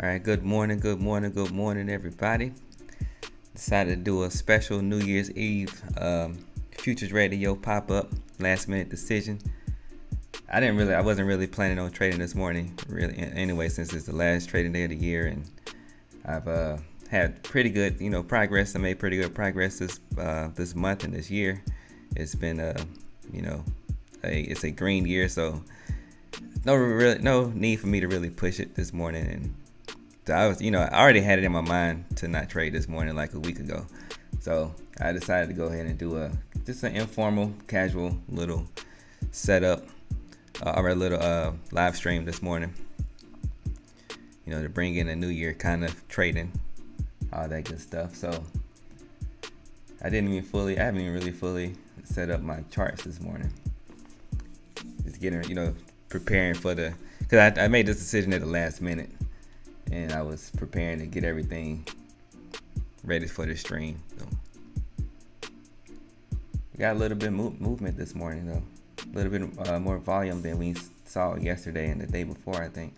All right, good morning, everybody. Decided to do a special New Year's Eve futures radio pop up, last minute decision. I wasn't really planning on trading this morning, really. Anyway, since it's the last trading day of the year, and I've had pretty good, progress. I made pretty good progress this month and this year. It's been it's a green year, so no need for me to really push it this morning. And so I already had it in my mind to not trade this morning like a week ago. So I decided to go ahead and do just an informal, casual little setup or a little live stream this morning. To bring in a new year kind of trading, all that good stuff. So I haven't even really fully set up my charts this morning. Just getting, preparing because I made this decision at the last minute. And I was preparing to get everything ready for the stream. So we got a little bit of movement this morning, though. A little bit more volume than we saw yesterday and the day before, I think.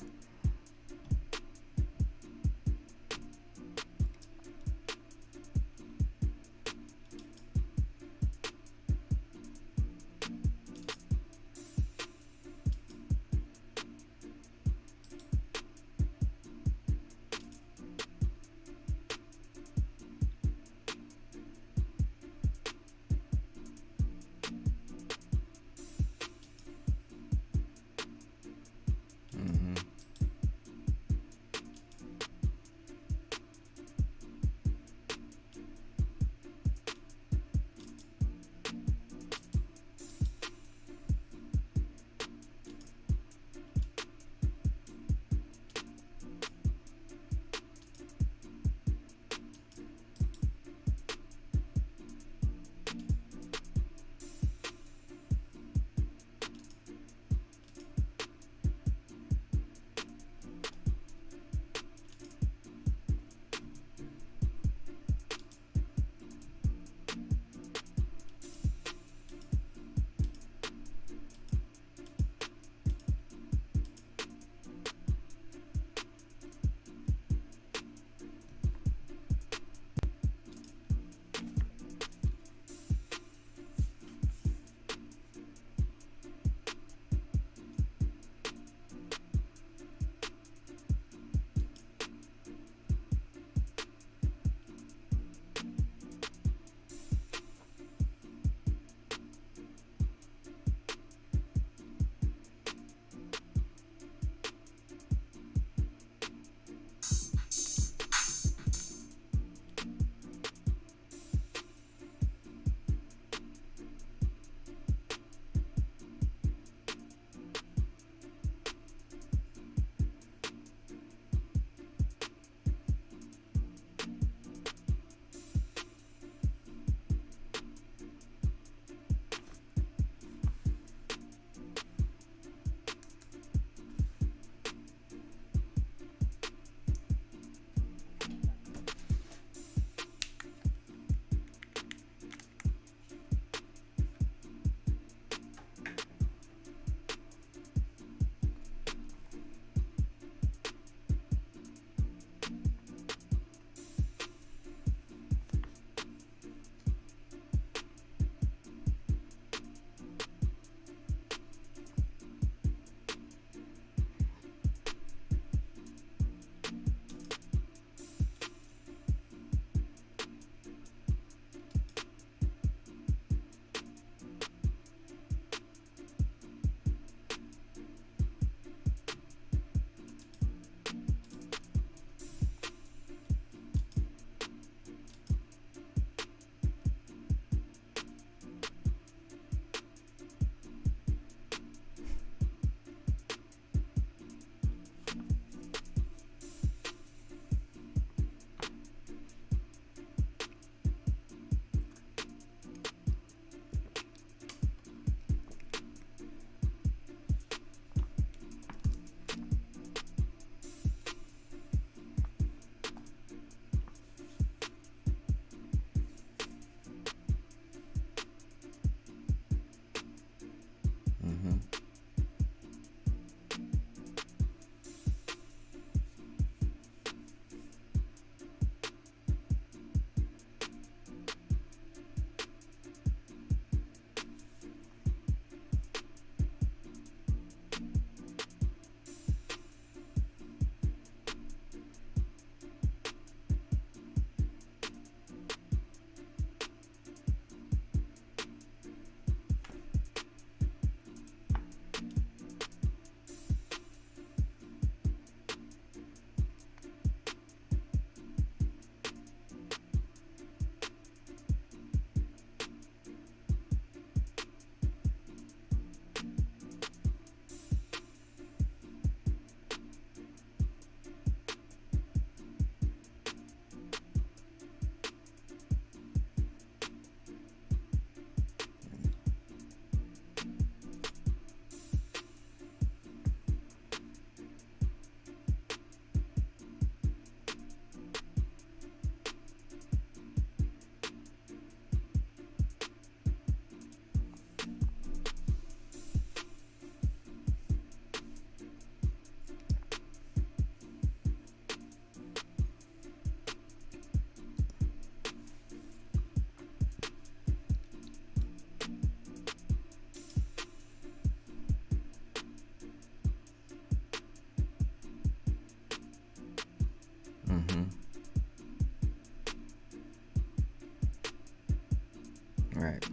Right.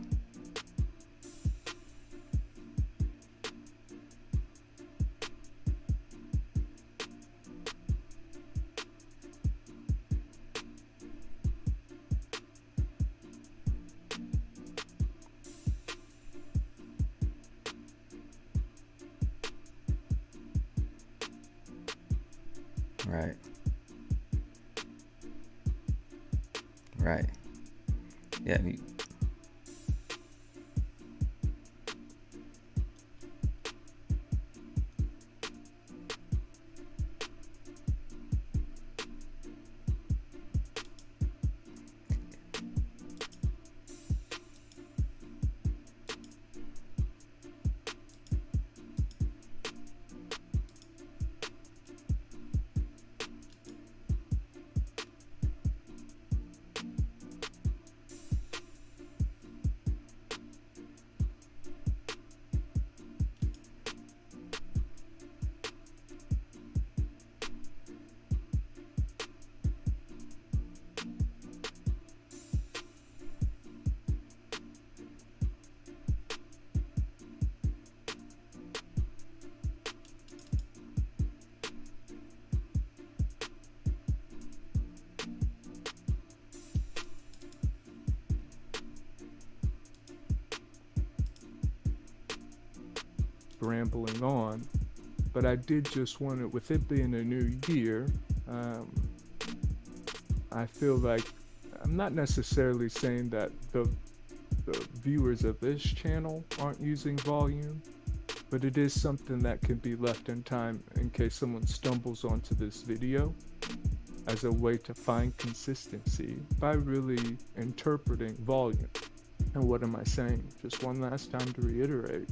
Right. Right. Yeah. Rambling on, but I did just want to, with it being a new year, I feel like I'm not necessarily saying that the viewers of this channel aren't using volume, but it is something that can be left in time in case someone stumbles onto this video as a way to find consistency by really interpreting volume. And what am I saying? Just one last time to reiterate.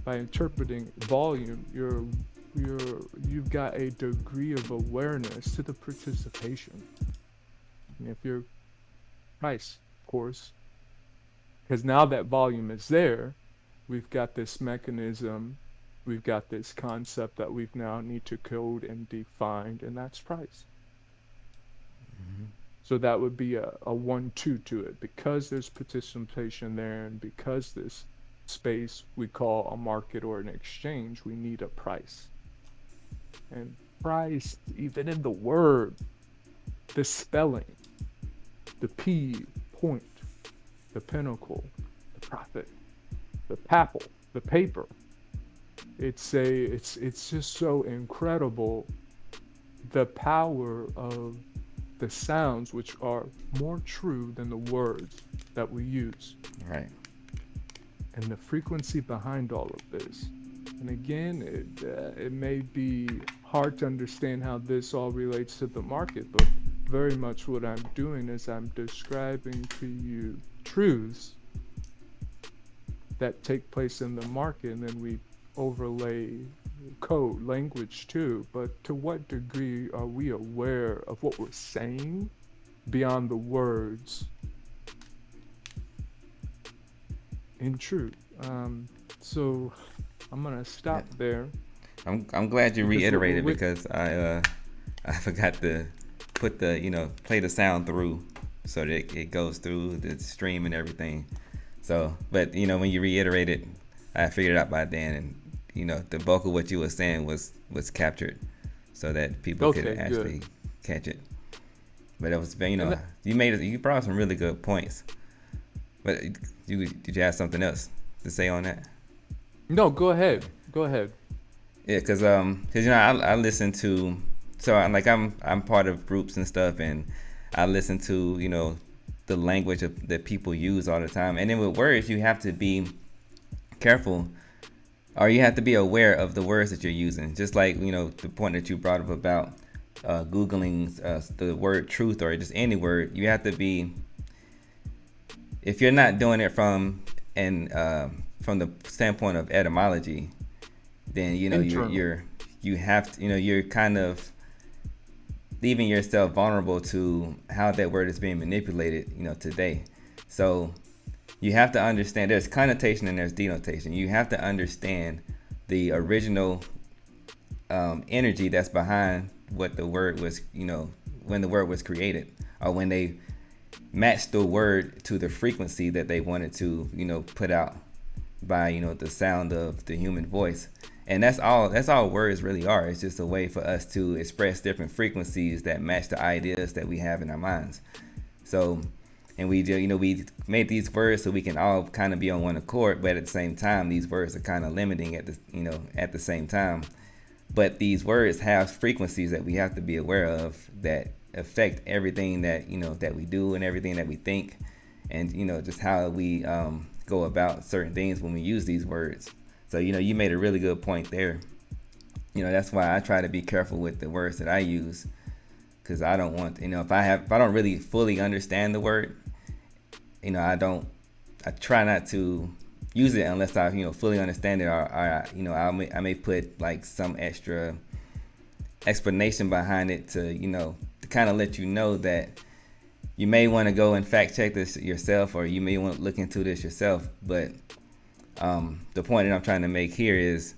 By interpreting volume, you've got a degree of awareness to the participation. And if you're price, of course, because now that volume is there, we've got this mechanism, we've got this concept that we've now need to code and define, and that's price. Mm-hmm. So that would be a 1-2 to it, because there's participation there, and because this space we call a market or an exchange, we need a price. And price, even in the word, the spelling, the P, point, the pinnacle, the profit, the papal, the paper, it's just so incredible, the power of the sounds, which are more true than the words that we use. Right. And the frequency behind all of this. And again, it may be hard to understand how this all relates to the market, but very much what I'm doing is I'm describing to you truths that take place in the market, and then we overlay code, language too. But to what degree are we aware of what we're saying beyond the words? In truth. So I'm gonna stop there. I'm glad you reiterated, because I forgot to put the play the sound through so that it goes through the stream and everything. So, but when you reiterated, I figured it out by then, and the bulk of what you were saying was captured, so that people could actually catch it. But it was you brought some really good points. But did you have something else to say on that? No, go ahead. Yeah, because I listen to, so I'm part of groups and stuff, and I listen to the language that people use all the time. And then with words, you have to be careful, or you have to be aware of the words that you're using. Just like the point that you brought up about Googling the word truth, or just any word, you have to be. If you're not doing it from the standpoint of etymology, then you're kind of leaving yourself vulnerable to how that word is being manipulated today. So you have to understand there's connotation and there's denotation. You have to understand the original energy that's behind what the word was, when the word was created, or when they match the word to the frequency that they wanted to, put out by, the sound of the human voice. And that's all words really are. It's just a way for us to express different frequencies that match the ideas that we have in our minds. So, and we we made these words so we can all kind of be on one accord, but at the same time, these words are kind of limiting at the same time. But these words have frequencies that we have to be aware of that affect everything that that we do and everything that we think, and just how we go about certain things when we use these words. So you made a really good point there. That's why I try to be careful with the words that I use, because I don't want if I don't really fully understand the word, I try not to use it unless I fully understand it, or I may put like some extra explanation behind it to kind of let you know that you may want to go and fact check this yourself, or you may want to look into this yourself. But the point that I'm trying to make here is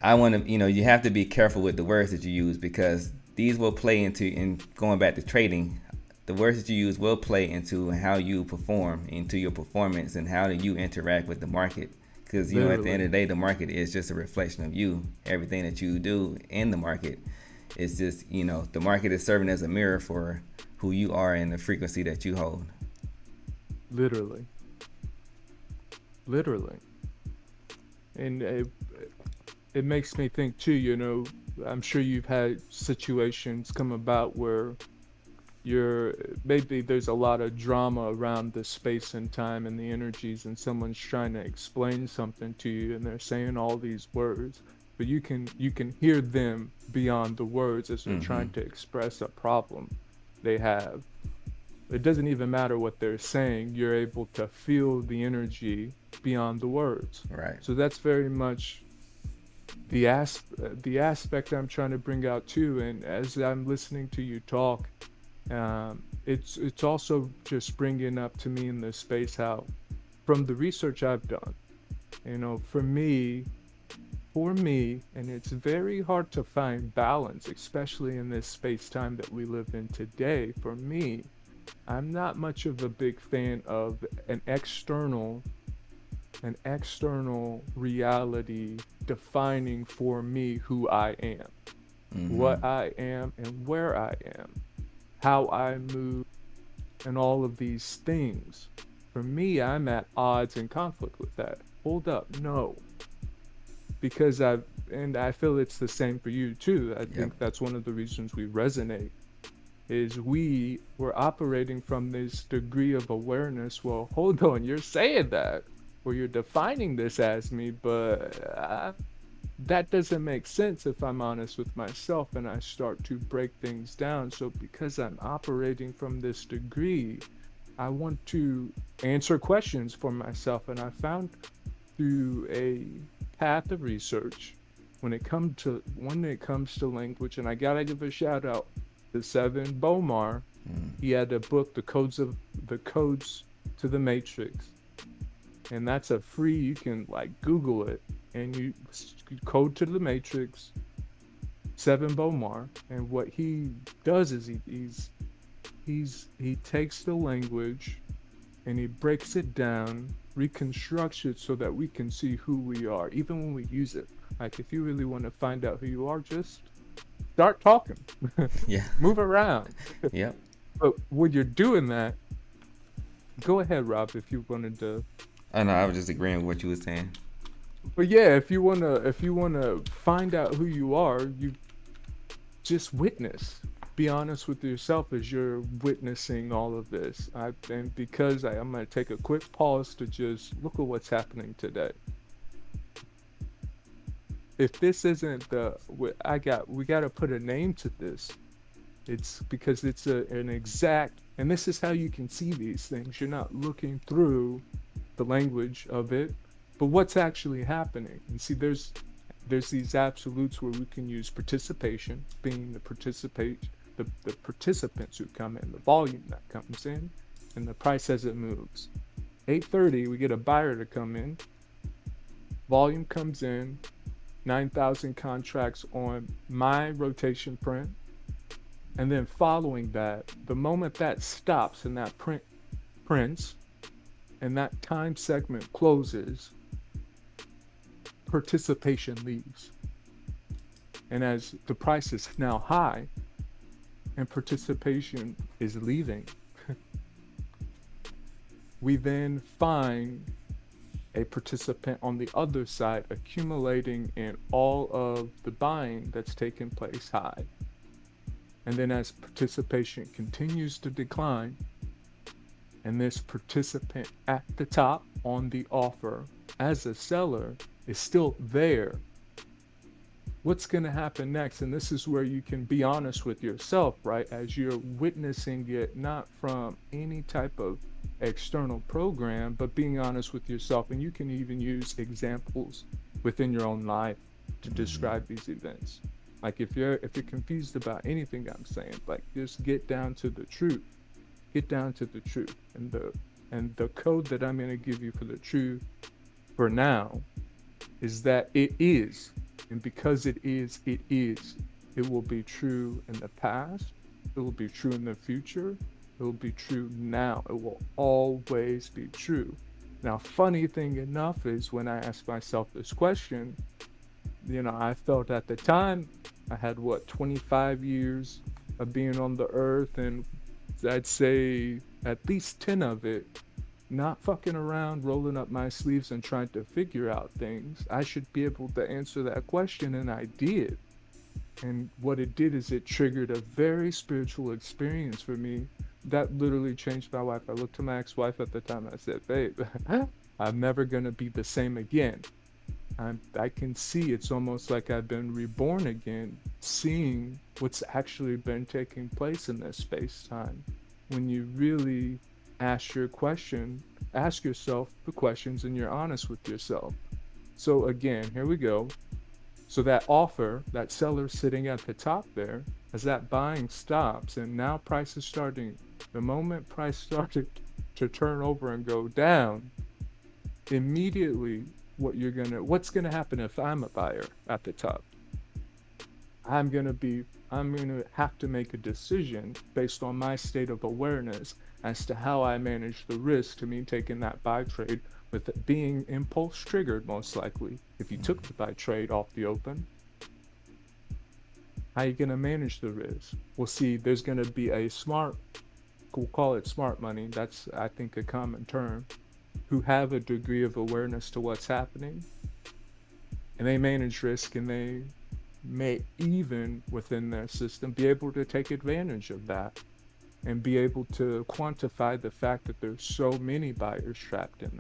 I want to you have to be careful with the words that you use, because these will play into, in going back to trading, the words that you use will play into how you perform, into your performance, and how do you interact with the market. Because at the end of the day, the market is just a reflection of you. Everything that you do in the market is just the market is serving as a mirror for who you are and the frequency that you hold. Literally. And it makes me think too, I'm sure you've had situations come about where maybe there's a lot of drama around the space and time and the energies, and someone's trying to explain something to you and they're saying all these words, but you can hear them beyond the words as they're trying to express a problem they have. It doesn't even matter what they're saying, you're able to feel the energy beyond the words. Right. So that's very much the aspect I'm trying to bring out too. And as I'm listening to you talk, it's also just bringing up to me in this space how, from the research I've done, for me, and it's very hard to find balance, especially in this space-time that we live in today. For me, I'm not much of a big fan of an external reality defining for me who I am, what I am, and where I am, how I move, and all of these things. For me, I'm at odds and conflict with that. Hold up, no. Because I feel it's the same for you too. I think that's one of the reasons we resonate, is we're operating from this degree of awareness. Well, hold on, you're saying that, or you're defining this as me, but that doesn't make sense if I'm honest with myself, and I start to break things down. So because I'm operating from this degree, I want to answer questions for myself, and I found through a path of research, when it comes to language, and I gotta give a shout out to Seven Bomar. He had a book, the codes to the Matrix, and that's a free, you can Google it, and you code to the Matrix, Seven Bomar. And what he does is he takes the language and he breaks it down, reconstructs it so that we can see who we are, even when we use it. If you really want to find out who you are, just start talking. Move around. But when you're doing that, go ahead, Rob, if you wanted to. Oh no, I was just agreeing with what you were saying. But yeah, if you wanna find out who you are, you just witness. Be honest with yourself as you're witnessing all of this. I'm gonna take a quick pause to just look at what's happening today. If this isn't we gotta put a name to this. It's because it's an exact, and this is how you can see these things. You're not looking through the language of it, but what's actually happening. And see, there's these absolutes where we can use participation, being the participants who come in, the volume that comes in, and the price as it moves. 8:30, we get a buyer to come in, volume comes in, 9,000 contracts on my rotation print, And then following that, the moment that stops and that prints and that time segment closes, participation leaves. And as the price is now high and participation is leaving, we then find a participant on the other side accumulating in all of the buying that's taken place high. And then as participation continues to decline, and this participant at the top on the offer as a seller is still there, what's going to happen next? And this is where you can be honest with yourself, right? As you're witnessing it, not from any type of external program, but being honest with yourself. And you can even use examples within your own life to describe these events. Like if you're confused about anything I'm saying, like just get down to the truth. Get down to the truth. And the code that I'm going to give you for the truth for now is that it is. And because it is, it is. It will be true in the past. It will be true in the future. It will be true now. It will always be true. Now, funny thing enough is when I asked myself this question, I felt at the time I had 25 years of being on the earth, and I'd say at least 10 of it not fucking around, rolling up my sleeves and trying to figure out things. I should be able to answer that question, and I did. And what it did is it triggered a very spiritual experience for me that literally changed my life. I looked to my ex-wife at the time and I said, babe, I'm never gonna be the same again. I can see it's almost like I've been reborn again, seeing what's actually been taking place in this space-time. When you really ask yourself the questions and you're honest with yourself. So again, here we go. So that offer, that seller sitting at the top there, as that buying stops and now price is starting, the moment price started to turn over and go down, immediately what's gonna happen if I'm a buyer at the top? I'm gonna have to make a decision based on my state of awareness as to how I manage the risk to me taking that buy trade, with it being impulse triggered most likely. If you took the buy trade off the open, how are you gonna manage the risk? Well, see, there's gonna be we'll call it smart money, that's I think a common term, who have a degree of awareness to what's happening, and they manage risk, and they may even within their system be able to take advantage of that and be able to quantify the fact that there's so many buyers trapped in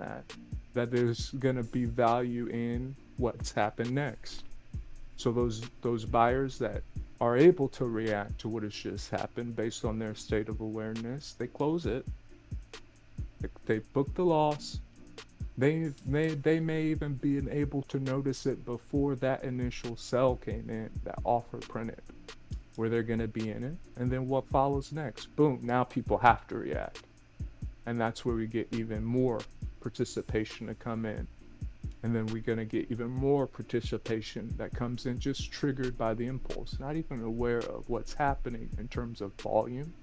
that there's going to be value in what's happened next. So those buyers that are able to react to what has just happened based on their state of awareness, they close it. They book the loss. They may even be able to notice it before that initial sell came in, that offer printed, where they're going to be in it. And then what follows next? Boom, now people have to react. And that's where we get even more participation to come in. And then we're going to get even more participation that comes in just triggered by the impulse, not even aware of what's happening in terms of volume,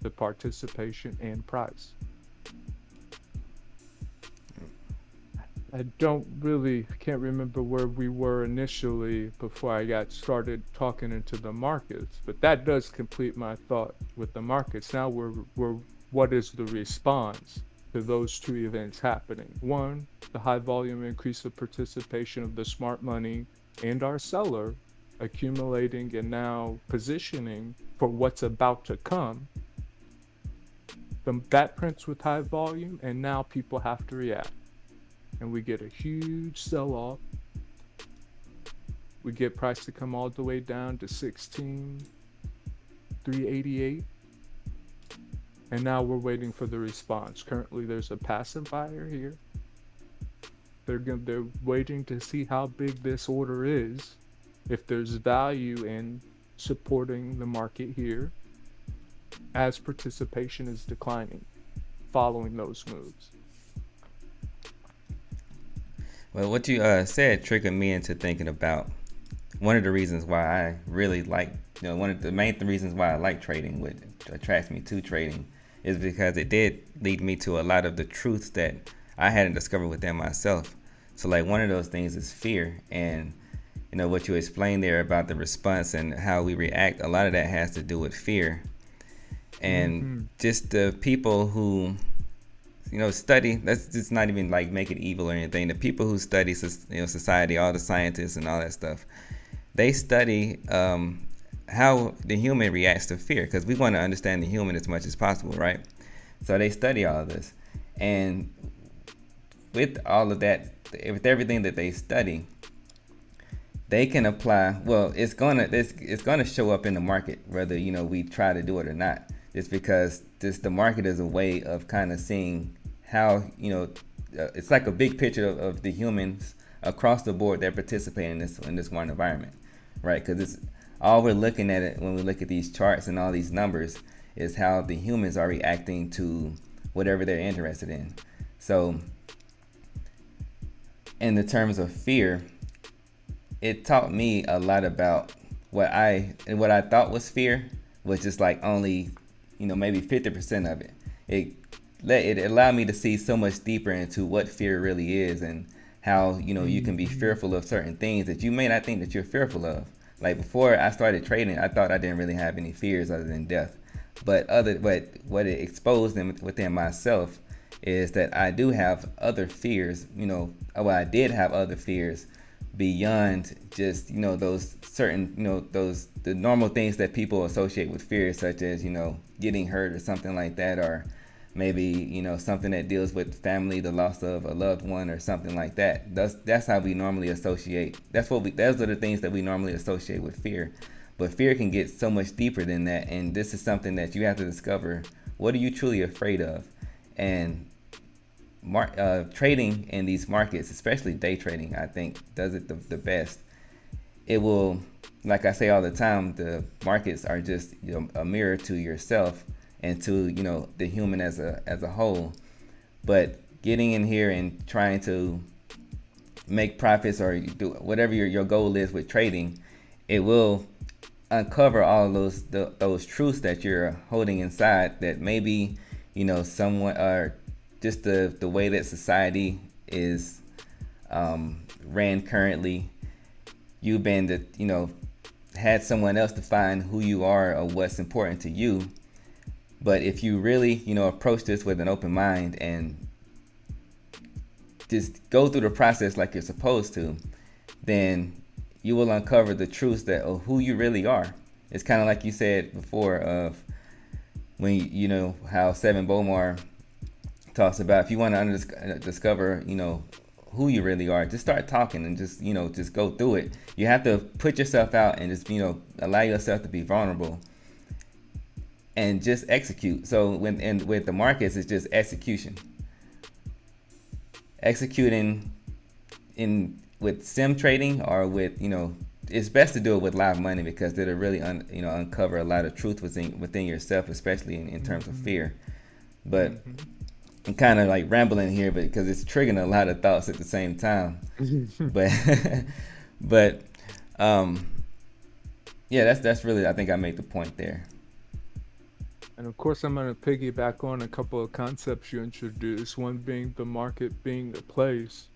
the participation, and price. I can't remember where we were initially before I got started talking into the markets, but that does complete my thought with the markets. Now what is the response to those two events happening? One, the high volume increase of participation of the smart money and our seller accumulating and now positioning for what's about to come. That prints with high volume, and now people have to react. And we get a huge sell-off. We get price to come all the way down to 16,388. And now we're waiting for the response. Currently, there's a passive buyer here. They're waiting to see how big this order is, if there's value in supporting the market here, as participation is declining, following those moves. Well, what you said triggered me into thinking about one of the reasons why I really like, one of the main reasons why I like trading, what attracts me to trading, is because it did lead me to a lot of the truths that I hadn't discovered within myself. So like one of those things is fear, and what you explained there about the response and how we react. A lot of that has to do with fear, and just the people who study. Let's just not even like make it evil or anything. The people who study society, all the scientists and all that stuff, they study how the human reacts to fear, because we want to understand the human as much as possible, right? So they study all of this, and with all of that, with everything that they study, they can apply. Well, it's gonna show up in the market, whether we try to do it or not. It's because the market is a way of kind of seeing how it's like a big picture of the humans across the board that participate in this one environment, right? Because it's all we're looking at it when we look at these charts and all these numbers is how the humans are reacting to whatever they're interested in. So, in the terms of fear, it taught me a lot about what I thought was fear was just like only maybe 50% of it. It allowed me to see so much deeper into what fear really is, and how you can be fearful of certain things that you may not think that you're fearful of. Like before I started trading, I thought I didn't really have any fears other than death. But what it exposed them within myself is that I do have other fears. I did have other fears beyond just those certain the normal things that people associate with fear, such as getting hurt or something like that, or maybe something that deals with family, the loss of a loved one or something like that. That's how we normally associate. Those are the things that we normally associate with fear. But fear can get so much deeper than that, and this is something that you have to discover. What are you truly afraid of? And trading in these markets, especially day trading, I think does it the best. It will, like I say all the time, the markets are just a mirror to yourself and to the human as a whole. But getting in here and trying to make profits or do whatever your goal is with trading, it will uncover all those truths that you're holding inside, that maybe someone, or just the way that society is ran currently. You've been had someone else define who you are or what's important to you. But if you really approach this with an open mind and just go through the process like you're supposed to, then you will uncover the truths of who you really are. It's kind of like you said before, of when how Seven Bomar talks about, if you want to discover who you really are, just start talking and just go through it. You have to put yourself out and just allow yourself to be vulnerable and just execute. So with the markets, it's just execution. Executing with sim trading, or with it's best to do it with live money, because it'll really uncover a lot of truth within yourself, especially in terms of fear. But I'm kind of like rambling here, but because it's triggering a lot of thoughts at the same time. but yeah, that's really, I think I made the point there. And of course, I'm going to piggyback on a couple of concepts you introduced. One being the market being a place,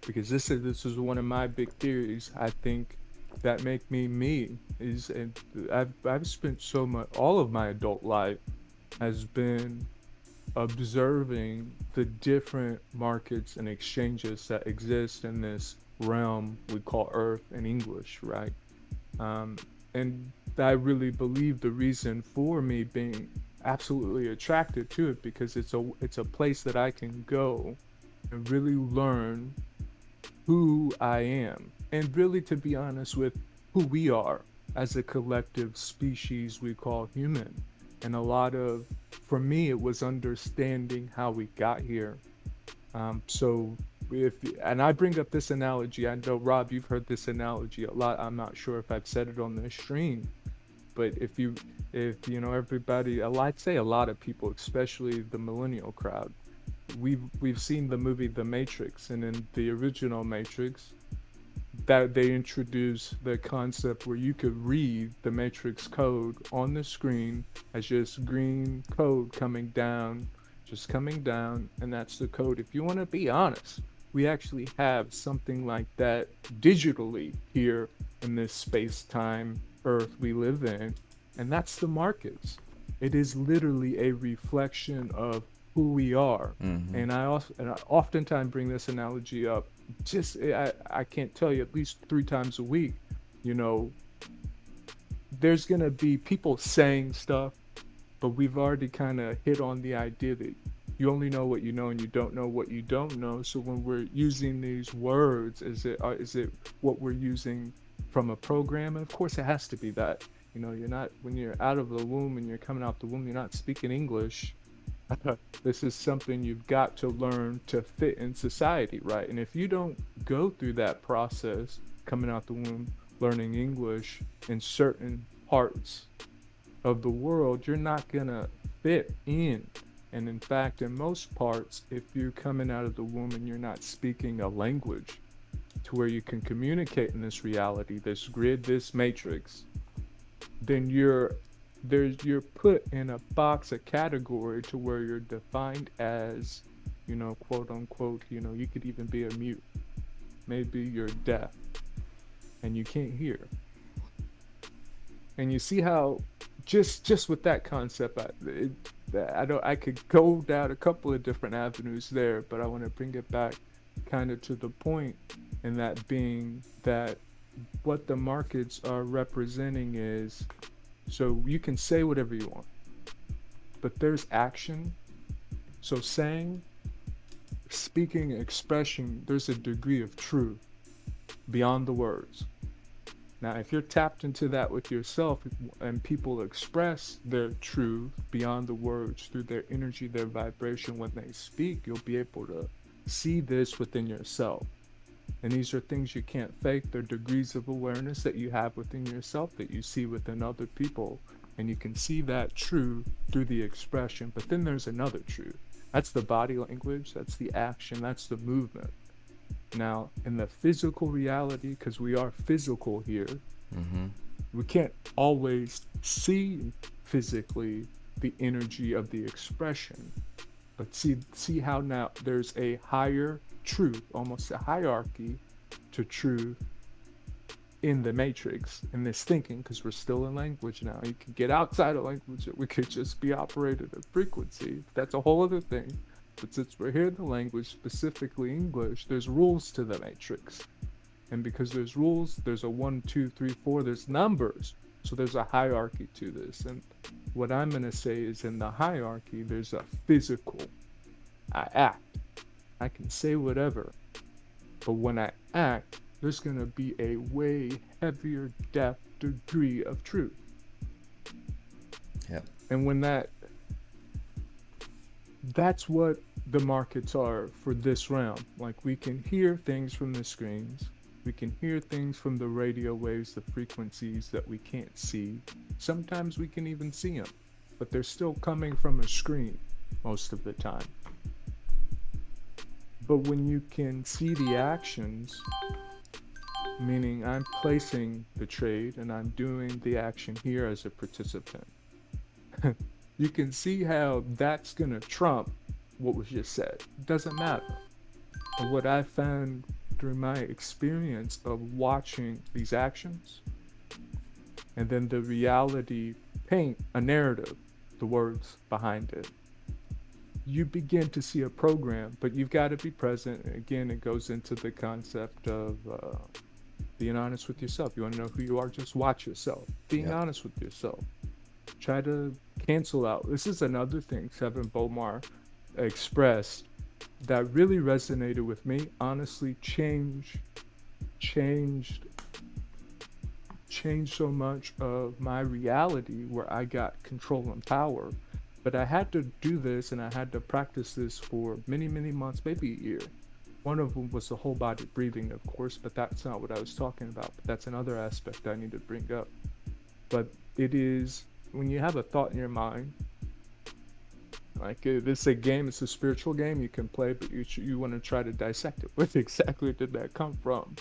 because this is one of my big theories. I think that make me is, and I've spent all of my adult life has been observing the different markets and exchanges that exist in this realm we call Earth in English, right? And I really believe the reason for me being absolutely attracted to it, because it's a place that I can go and really learn who I am, and really, to be honest, with who we are as a collective species we call human. And for me, it was understanding how we got here. So and I bring up this analogy, I know, Rob, you've heard this analogy a lot. I'm not sure if I've said it on this stream, but if everybody, I'd say a lot of people, especially the millennial crowd, we've seen the movie The Matrix, and in the original Matrix, that they introduced the concept where you could read the matrix code on the screen as just green code coming down, just coming down, and that's the code. If you want to be honest, we actually have something like that digitally here in this space-time earth we live in, and that's the markets. It is literally a reflection of who we are. Mm-hmm. And I oftentimes bring this analogy up. Just I can't tell you, at least 3 times a week, you know, there's gonna be people saying stuff, but we've already kind of hit on the idea that you only know what you know and you don't know what you don't know. So when we're using these words, is it what we're using from a program? And of course, it has to be that. You know, you're not, when you're out of the womb and you're coming out the womb, you're not speaking English. This is something you've got to learn to fit in society, right? And if you don't go through that process, coming out the womb, learning English in certain parts of the world, you're not gonna fit in. And in fact, in most parts, if you're coming out of the womb and you're not speaking a language to where you can communicate in this reality, this grid, this matrix, then you're put in a box, a category, to where you're defined as, you know, quote unquote, you know, you could even be a mute. Maybe you're deaf and you can't hear. And you see how just with that concept, I could go down a couple of different avenues there, but I want to bring it back kind of to the point, and that being that what the markets are representing is, so you can say whatever you want, but there's action. So saying, speaking, expression, there's a degree of truth beyond the words. Now, if you're tapped into that with yourself, and people express their truth beyond the words through their energy, their vibration when they speak, you'll be able to see this within yourself. And these are things you can't fake. They're degrees of awareness that you have within yourself that you see within other people. And you can see that truth through the expression. But then there's another truth. That's the body language. That's the action. That's the movement. Now, in the physical reality, because we are physical here, Mm-hmm. we can't always see physically the energy of the expression. But see how now there's a higher truth, almost a hierarchy to truth in the matrix, in this thinking, because we're still in language now. You can get outside of language, we could just be operated at frequency. That's a whole other thing. But since we're here in the language, specifically English, there's rules to the matrix. And because there's rules, there's a 1, 2, 3, 4, there's numbers. So there's a hierarchy to this. And what I'm going to say is, in the hierarchy, there's a physical. I act. I can say whatever. But when I act, there's going to be a way heavier depth degree of truth. Yep. And when that's what the markets are for this realm. Like, we can hear things from the screens. We can hear things from the radio waves, the frequencies that we can't see. Sometimes we can even see them, but they're still coming from a screen most of the time. But when you can see the actions, meaning I'm placing the trade and I'm doing the action here as a participant, you can see how that's going to trump what was just said. It doesn't matter. And what I found through my experience of watching these actions, and then the reality paint a narrative, the words behind it, you begin to see a program, but you've got to be present. Again, it goes into the concept of being honest with yourself. You want to know who you are? Just watch yourself. Being honest with yourself. Try to cancel out. This is another thing Seven Bomar expressed that really resonated with me. Honestly, changed so much of my reality where I got control and power. But I had to do this, and I had to practice this for many, many months, maybe a year. One of them was the whole body breathing, of course, but that's not what I was talking about. But that's another aspect I need to bring up. But it is, when you have a thought in your mind, Like this is a game, it's a spiritual game you can play, but you want to try to dissect it. Where exactly did that come from?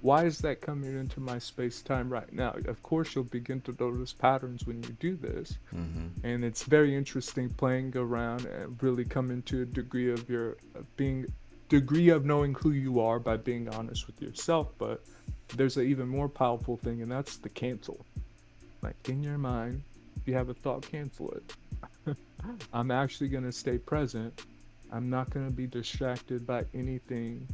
Why is that coming into my space time right now? Of course, you'll begin to notice patterns when you do this, and it's very interesting playing around and really coming to a degree of your being degree of knowing who you are by being honest with yourself. But there's an even more powerful thing, and that's the cancel. Like in your mind, if you have a thought, cancel it. I'm actually going to stay present. I'm not going to be distracted by anything.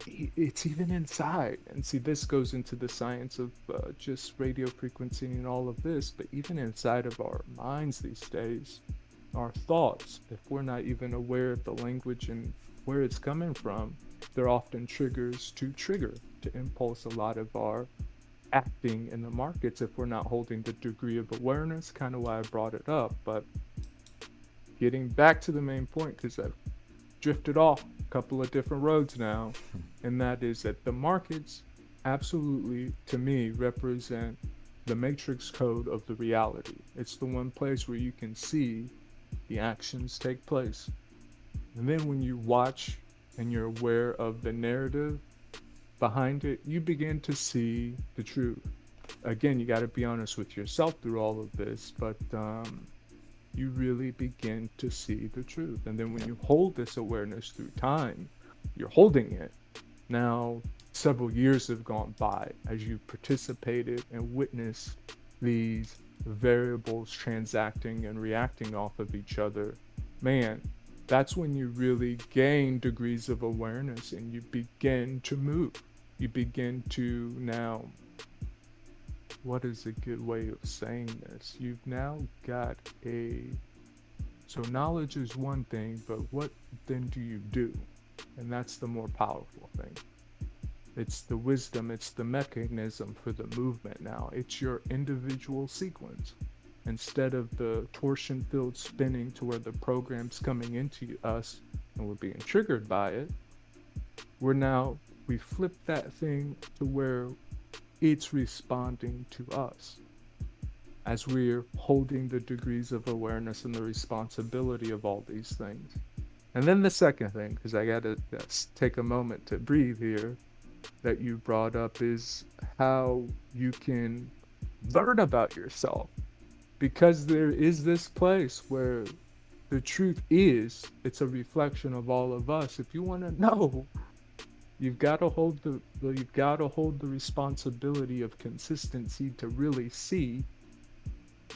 It's even inside. And see, this goes into the science of just radio frequency and all of this, but even inside of our minds these days, our thoughts, if we're not even aware of the language and where it's coming from, they're often triggers to impulse a lot of our acting in the markets if we're not holding the degree of awareness. Kind of why I brought it up, but getting back to the main point, because I've drifted off a couple of different roads now, and that is that the markets absolutely, to me, represent the matrix code of the reality. It's the one place where you can see the actions take place. And then when you watch and you're aware of the narrative behind it, you begin to see the truth. Again, you got to be honest with yourself through all of this, but you really begin to see the truth. And then when you hold this awareness through time, you're holding it. Now, several years have gone by as you participated and witnessed these variables transacting and reacting off of each other. Man, that's when you really gain degrees of awareness and you begin to move. You begin to now, what is a good way of saying this? You've now got so knowledge is one thing, but what then do you do? And that's the more powerful thing. It's the wisdom, it's the mechanism for the movement now. It's your individual sequence. Instead of the torsion field spinning to where the program's coming into us and we're being triggered by it, we flip that thing to where it's responding to us as we're holding the degrees of awareness and the responsibility of all these things. And then the second thing, because I got to take a moment to breathe here, that you brought up is how you can learn about yourself. Because there is this place where the truth is, it's a reflection of all of us. If you want to know, you've got to hold the responsibility of consistency to really see.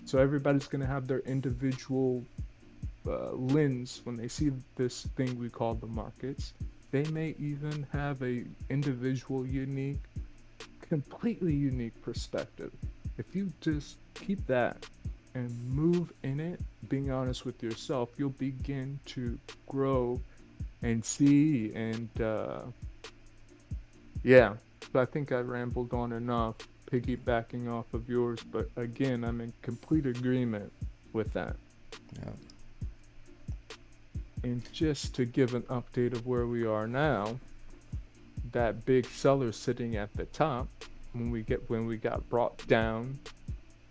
So everybody's going to have their individual lens when they see this thing we call the markets. They may even have a individual, unique, completely unique perspective. If you just keep that and move in it, being honest with yourself, you'll begin to grow and see. And yeah, so I think I rambled on enough, piggybacking off of yours, but again, I'm in complete agreement with that. Yeah. And just to give an update of where we are now, that big seller sitting at the top, when we got brought down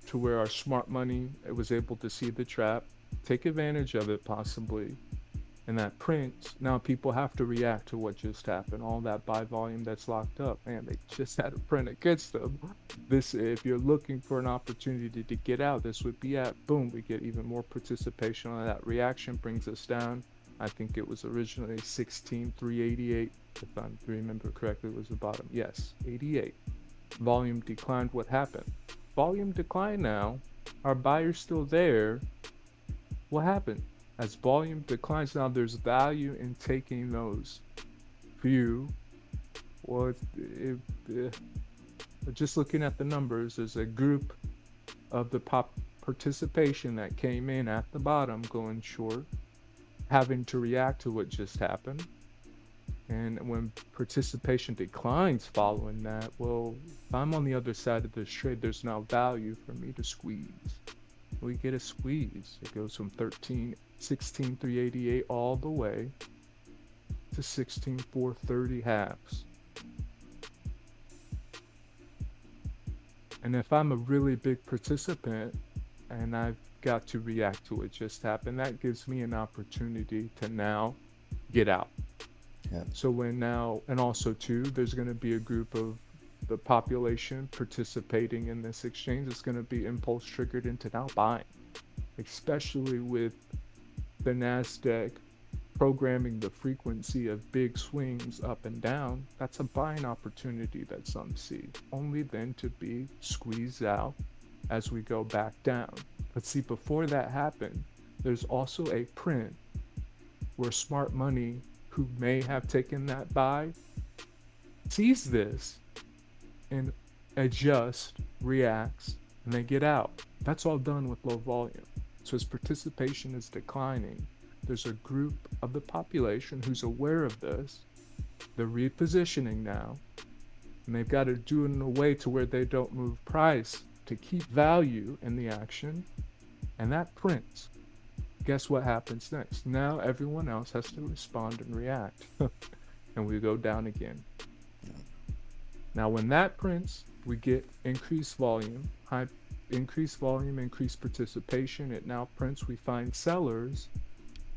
to where our smart money was able to see the trap, take advantage of it possibly, and that print, now people have to react to what just happened. All that buy volume that's locked up, man, they just had a print against them. This, if you're looking for an opportunity to get out, this would be at, boom, we get even more participation on that. Reaction brings us down. I think it was originally 16,388, if I remember correctly, was the bottom. Yes, 88. Volume declined. What happened? Volume declined now. Are buyers still there? What happened? As volume declines now, there's value in taking those few. Well, just looking at the numbers, there's a group of the participation that came in at the bottom going short, having to react to what just happened. And when participation declines following that, well, if I'm on the other side of this trade, there's now value for me to squeeze. We get a squeeze. It goes from 16,388 all the way to 16,430 halves. And if I'm a really big participant and I've got to react to what just happened. That gives me an opportunity to now get out. Yep. So when now, and also too, there's going to be a group of the population participating in this exchange. It's going to be impulse triggered into now buying, especially with the Nasdaq programming the frequency of big swings up and down. That's a buying opportunity that some see, only then to be squeezed out as we go back down. But see, before that happened, there's also a print where smart money who may have taken that buy sees this and adjusts, reacts, and they get out. That's all done with low volume. So as participation is declining, there's a group of the population who's aware of this. They're repositioning now, and they've got to do it in a way to where they don't move price to keep value in the action, and that prints. Guess what happens next? Now everyone else has to respond and react, and we go down again. Now when that prints, we get increased volume, increased participation. It now prints, we find sellers.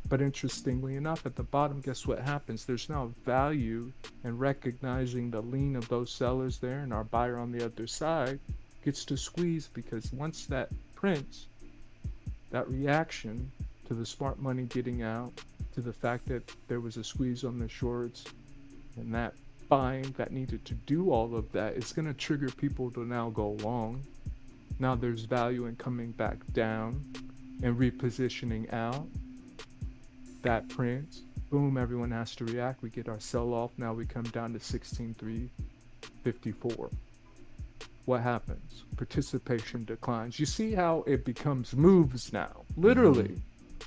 But interestingly enough, at the bottom, guess what happens? There's now value in recognizing the lean of those sellers there, and our buyer on the other side gets to squeeze, because once that prints, that reaction to the smart money getting out, to the fact that there was a squeeze on the shorts, and that buying that needed to do all of that, it's going to trigger people to now go long. Now there's value in coming back down and repositioning out. That prints, boom, everyone has to react. We get our sell-off. Now we come down to 16,354. What happens? Participation declines. You see how it becomes moves now, literally.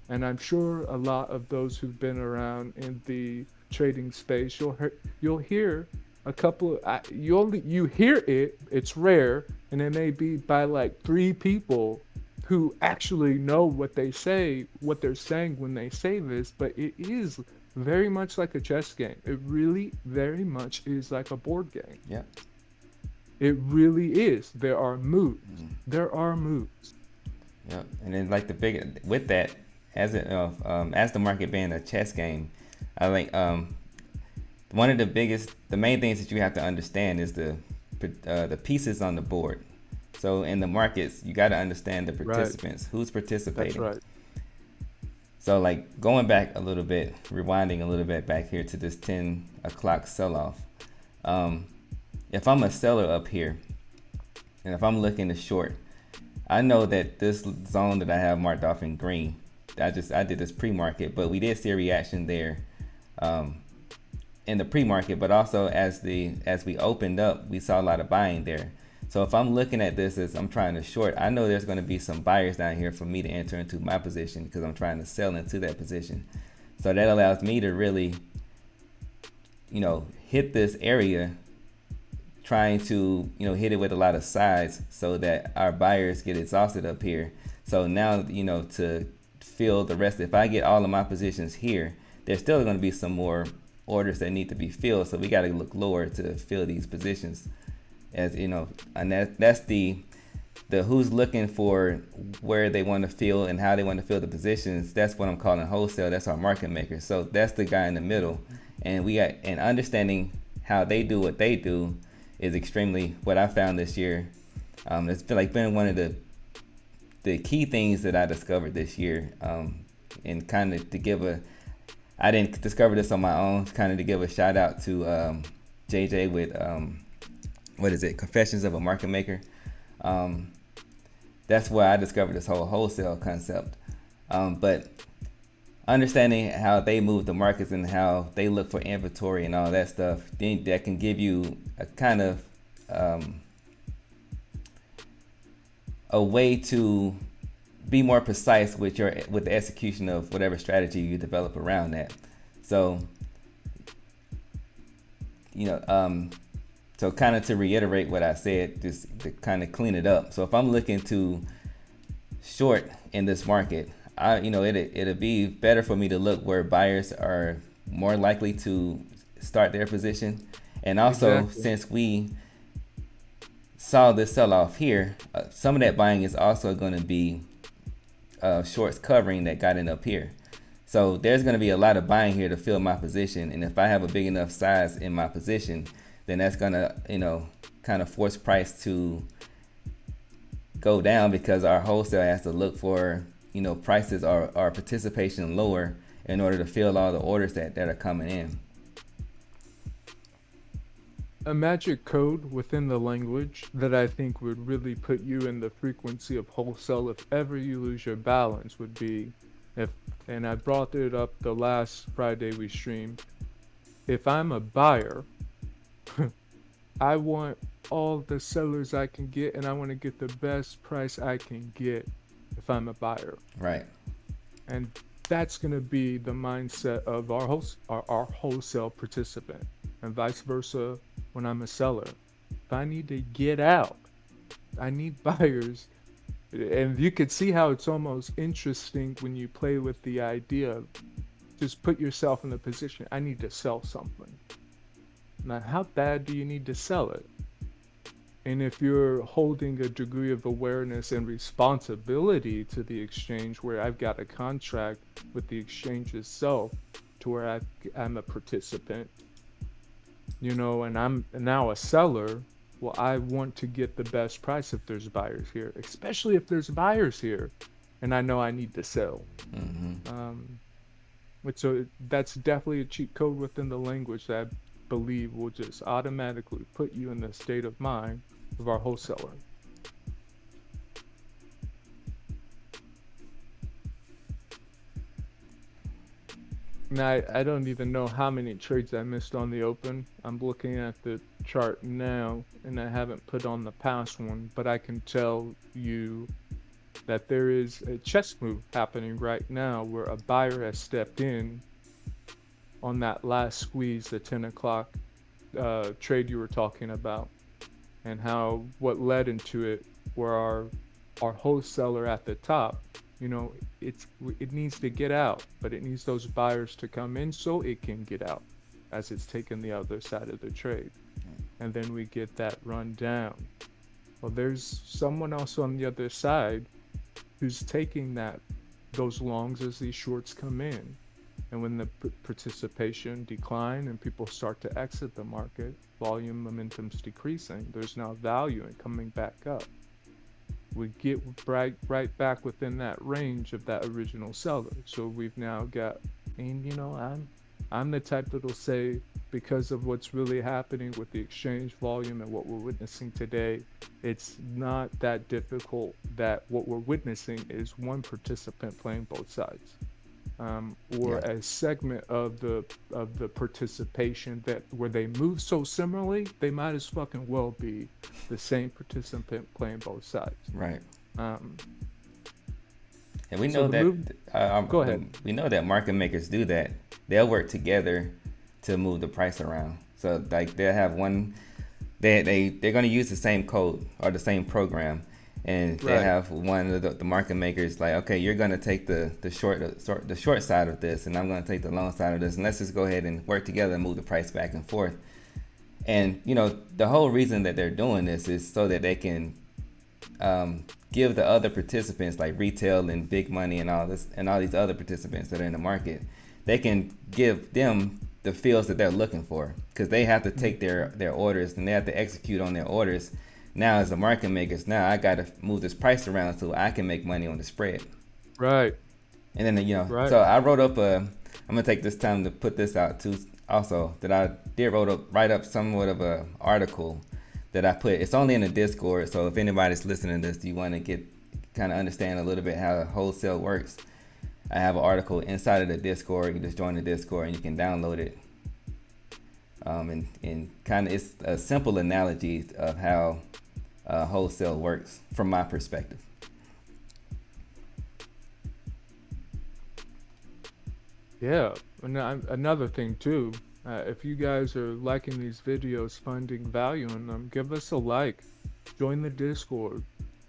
And I'm sure a lot of those who've been around in the trading space, you'll hear a couple of, you hear it, it's rare, and it may be by like 3 people who actually know what they say, what they're saying when they say this, but it is very much like a chess game. It really very much is like a board game. Yeah. It really is. There are moves. There are moves. Yeah. And then like with that, as the market being a chess game, I think one of the main things that you have to understand is the pieces on the board. So in the markets, you got to understand the participants, who's participating. That's right. So like going back a little bit, rewinding a little bit back here to this 10 o'clock sell-off. If I'm a seller up here, and if I'm looking to short, I know that this zone that I have marked off in green, I did this pre-market, but we did see a reaction there in the pre-market, but also as we opened up, we saw a lot of buying there. So if I'm looking at this as I'm trying to short, I know there's going to be some buyers down here for me to enter into my position because I'm trying to sell into that position. So that allows me to really, hit this area, trying to, hit it with a lot of size so that our buyers get exhausted up here. So now, to fill the rest, if I get all of my positions here, there's still going to be some more orders that need to be filled. So we got to look lower to fill these positions. As and that's the who's looking for where they want to fill and how they want to fill the positions. That's what I'm calling wholesale. That's our market maker. So that's the guy in the middle, and understanding how they do what they do is extremely what I found this year. It's been one of the key things that I discovered this year, and kind of I didn't discover this on my own. Kind of to give a shout out to JJ with what is it? Confessions of a Market Maker. That's where I discovered this whole wholesale concept. But understanding how they move the markets and how they look for inventory and all that stuff, then that can give you a kind of a way to be more precise with the execution of whatever strategy you develop around that. So, so kind of to reiterate what I said, just to kind of clean it up. So if I'm looking to short in this market, it'll be better for me to look where buyers are more likely to start their position. And also, since we saw this sell-off here, some of that buying is also going to be shorts covering that got it up here. So there's going to be a lot of buying here to fill my position, and if I have a big enough size in my position, then that's going to, kind of force price to go down, because our wholesale has to look for, prices or participation lower in order to fill all the orders that are coming in. A magic code within the language that I think would really put you in the frequency of wholesale if ever you lose your balance would be, and I brought it up the last Friday we streamed, if I'm a buyer, I want all the sellers I can get, and I want to get the best price I can get if I'm a buyer. Right. And that's going to be the mindset of our wholesale participant, and vice versa when I'm a seller. If I need to get out, I need buyers. And you could see how it's almost interesting when you play with the idea. Just put yourself in the position, I need to sell something. Now, how bad do you need to sell it? And if you're holding a degree of awareness and responsibility to the exchange, where I've got a contract with the exchange itself to where I'm a participant, and I'm now a seller, well, I want to get the best price if there's buyers here, especially if there's buyers here and I know I need to sell. So that's definitely a cheat code within the language that I believe will just automatically put you in the state of mind of our wholesaler. Now, I don't even know how many trades I missed on the open. I'm looking at the chart now, and I haven't put on the past one, but I can tell you that there is a chess move happening right now where a buyer has stepped in on that last squeeze, the 10 o'clock trade you were talking about, and how what led into it were our wholesaler at the top. It needs to get out, but it needs those buyers to come in so it can get out as it's taken the other side of the trade. And then we get that run down. Well, there's someone else on the other side who's taking those longs as these shorts come in. And when the participation decline and people start to exit the market, volume momentum's decreasing. There's now value in coming back up. We get right back within that range of that original seller. So we've now got, and I'm the type that'll say, because of what's really happening with the exchange volume and what we're witnessing today, it's not that difficult that what we're witnessing is one participant playing both sides. Or a segment of the participation that where they move so similarly, they might as fucking well be the same participant playing both sides. Right. And we know go ahead. We know that market makers do that. They'll work together to move the price around. So like they'll have one, they're going to use the same code or the same program. And they have one of the market makers like, okay, you're going to take the short side of this, and I'm going to take the long side of this, and let's just go ahead and work together and move the price back and forth. And the whole reason that they're doing this is so that they can give the other participants like retail and big money and all this and all these other participants that are in the market, they can give them the fills that they're looking for, because they have to take their orders and they have to execute on their orders. Now, as the market makers, now I got to move this price around so I can make money on the spread. Right. And then, so I wrote up I'm going to take this time to put this out too also, that I did write up somewhat of a article that I put. It's only in the Discord, so if anybody's listening to this, you want to kind of understand a little bit how wholesale works, I have an article inside of the Discord. You can just join the Discord and you can download it. And kind of it's a simple analogy of how wholesale works from my perspective. Yeah, another thing too, if you guys are liking these videos, finding value in them, give us a like, join the Discord.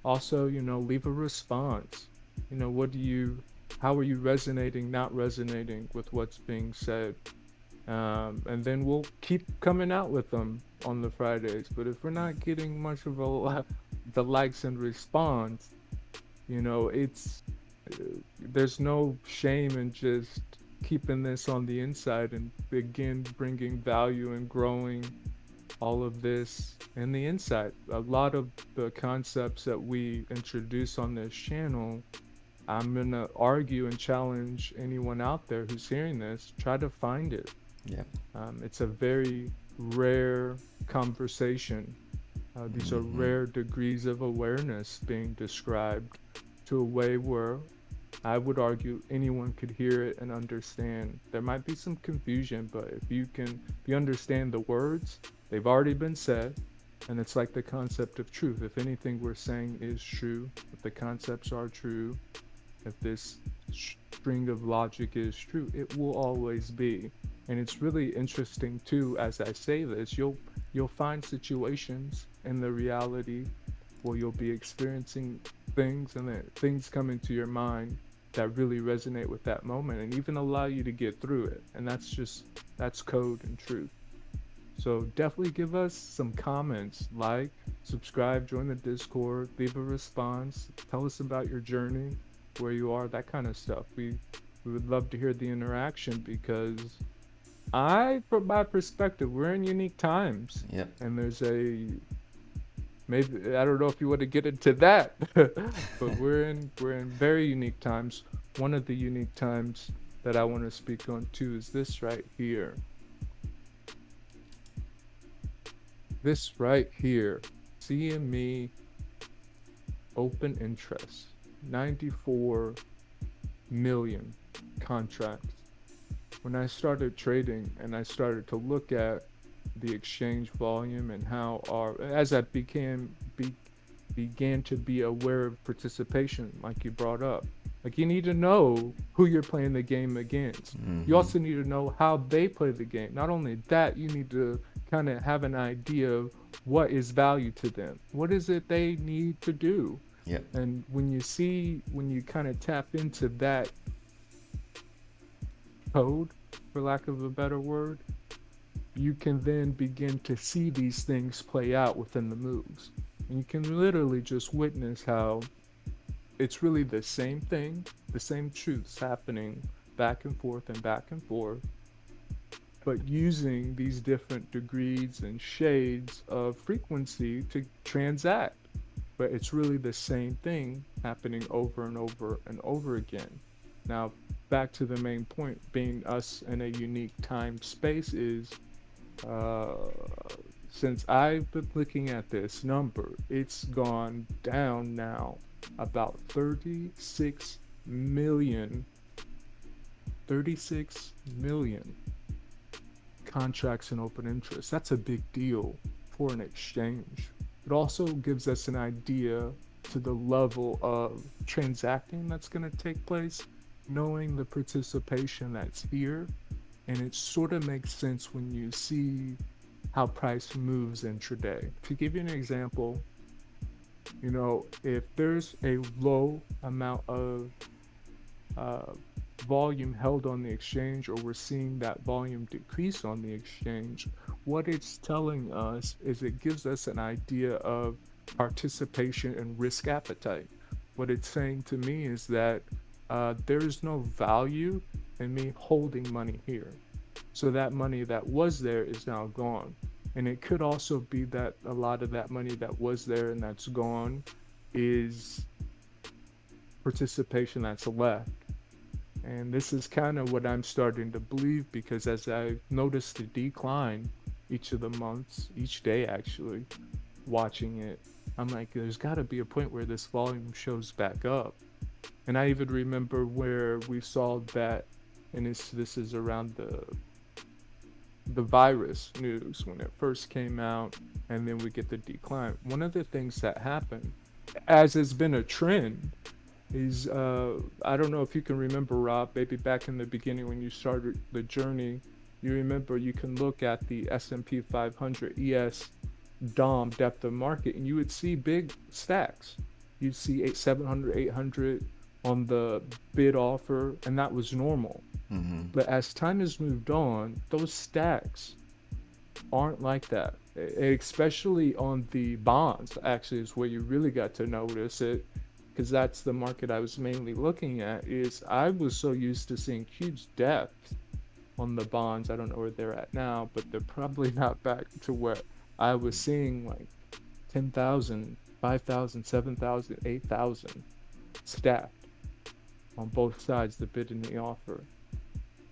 Also, leave a response. How are you resonating, not resonating with what's being said? And then we'll keep coming out with them on the Fridays. But if we're not getting much of the likes and response, it's There's no shame in just keeping this on the inside and begin bringing value and growing all of this in the inside. A lot of the concepts that we introduce on this channel, I'm going to argue and challenge anyone out there who's hearing this, try to find it. Yep. It's a very rare conversation. These are Mm-hmm. rare degrees of awareness being described to a way where I would argue anyone could hear it and understand. There might be some confusion, but if you understand the words, they've already been said, and it's like the concept of truth. If anything we're saying is true, if the concepts are true, if this string of logic is true, it will always be. And it's really interesting too, as I say this, you'll find situations in the reality where you'll be experiencing things and then things come into your mind that really resonate with that moment and even allow you to get through it. And that's code and truth. So definitely give us some comments, like, subscribe, join the Discord, leave a response, tell us about your journey, where you are, that kind of stuff. We would love to hear the interaction because from my perspective, we're in unique times, Yep. and there's a maybe I don't know if you want to get into that, but we're in very unique times. One of the unique times that I want to speak on too is this right here. This right here, CME open interest, 94 million contracts. When I started trading and I started to look at the exchange volume and how as I began to be aware of participation, like you brought up, like you need to know who you're playing the game against. Mm-hmm. You also need to know how they play the game. Not only that, you need to kind of have an idea of what is value to them. What is it they need to do? Yep. And when you kind of tap into that code, for lack of a better word, you can then begin to see these things play out within the moves. And you can literally just witness how it's really the same thing, the same truths happening back and forth, but using these different degrees and shades of frequency to transact. But it's really the same thing happening over and over and over again. Now, back to the main point, being us in a unique time space is, since I've been looking at this number, it's gone down now about 36 million contracts in open interest. That's a big deal for an exchange. It also gives us an idea to the level of transacting that's going to take place, knowing the participation that's here. And it sort of makes sense when you see how price moves intraday. To give you an example, if there's a low amount of volume held on the exchange, or we're seeing that volume decrease on the exchange, what it's telling us is it gives us an idea of participation and risk appetite. What it's saying to me is that there is no value in me holding money here. So that money that was there is now gone. And it could also be that a lot of that money that was there and that's gone is participation that's left. And this is kind of what I'm starting to believe, because as I've noticed the decline each of the months, each day actually, watching it, I'm like, there's got to be a point where this volume shows back up. And I even remember where we saw that, and this is around the virus news when it first came out, and then we get the decline. One of the things that happened, as has been a trend, is I don't know if you can remember, Rob, maybe back in the beginning when you started the journey, you remember you can look at the S&P 500 ES DOM depth of market, and you would see big stacks. You'd see 700, 800 on the bid offer, and that was normal. Mm-hmm. But as time has moved on, those stacks aren't like that. Especially on the bonds, actually, is where you really got to notice it, because that's the market I was mainly looking at, is I was so used to seeing huge depth on the bonds. I don't know where they're at now, but they're probably not back to where I was seeing like 10,000, 5,000, 7,000, 8,000 stacked on both sides, the bid and the offer.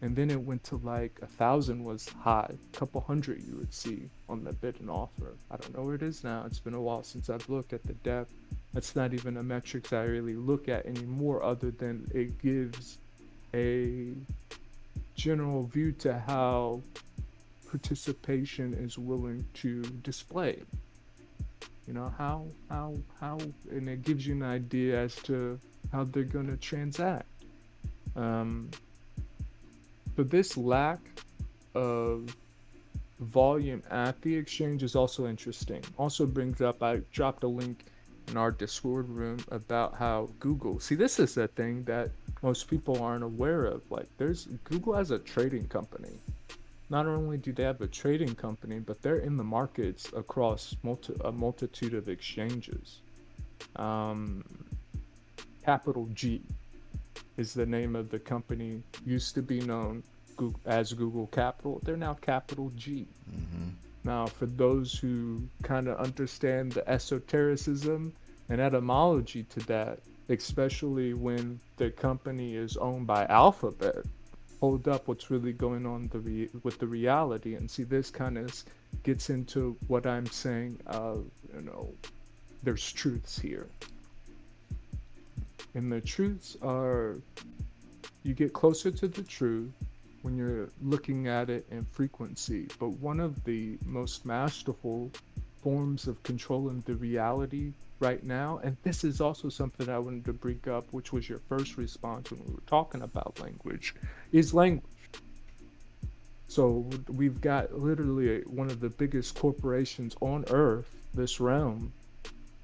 And then it went to like 1,000 was high, a couple hundred you would see on the bid and offer. I don't know where it is now. It's been a while since I've looked at the depth. That's not even a metric I really look at anymore, other than it gives a general view to how participation is willing to display. You know, and it gives you an idea as to how they're going to transact. But this lack of volume at the exchange is also interesting. Also brings up, I dropped a link in our Discord room about how Google, see, this is a thing that most people aren't aware of. Like, Google has a trading company. Not only do they have a trading company, but they're in the markets across a multitude of exchanges. Capital G is the name of the company. Used to be known as Google Capital. They're now Capital G. Mm-hmm. Now, for those who kind of understand the esotericism and etymology to that, especially when the company is owned by Alphabet, hold up what's really going on with the reality. And see, this kind of gets into what I'm saying. There's truths here. And the truths are, you get closer to the truth when you're looking at it in frequency. But one of the most masterful forms of controlling the reality right now, and this is also something I wanted to bring up, which was your first response when we were talking about language, is language. So we've got literally one of the biggest corporations on earth, this realm,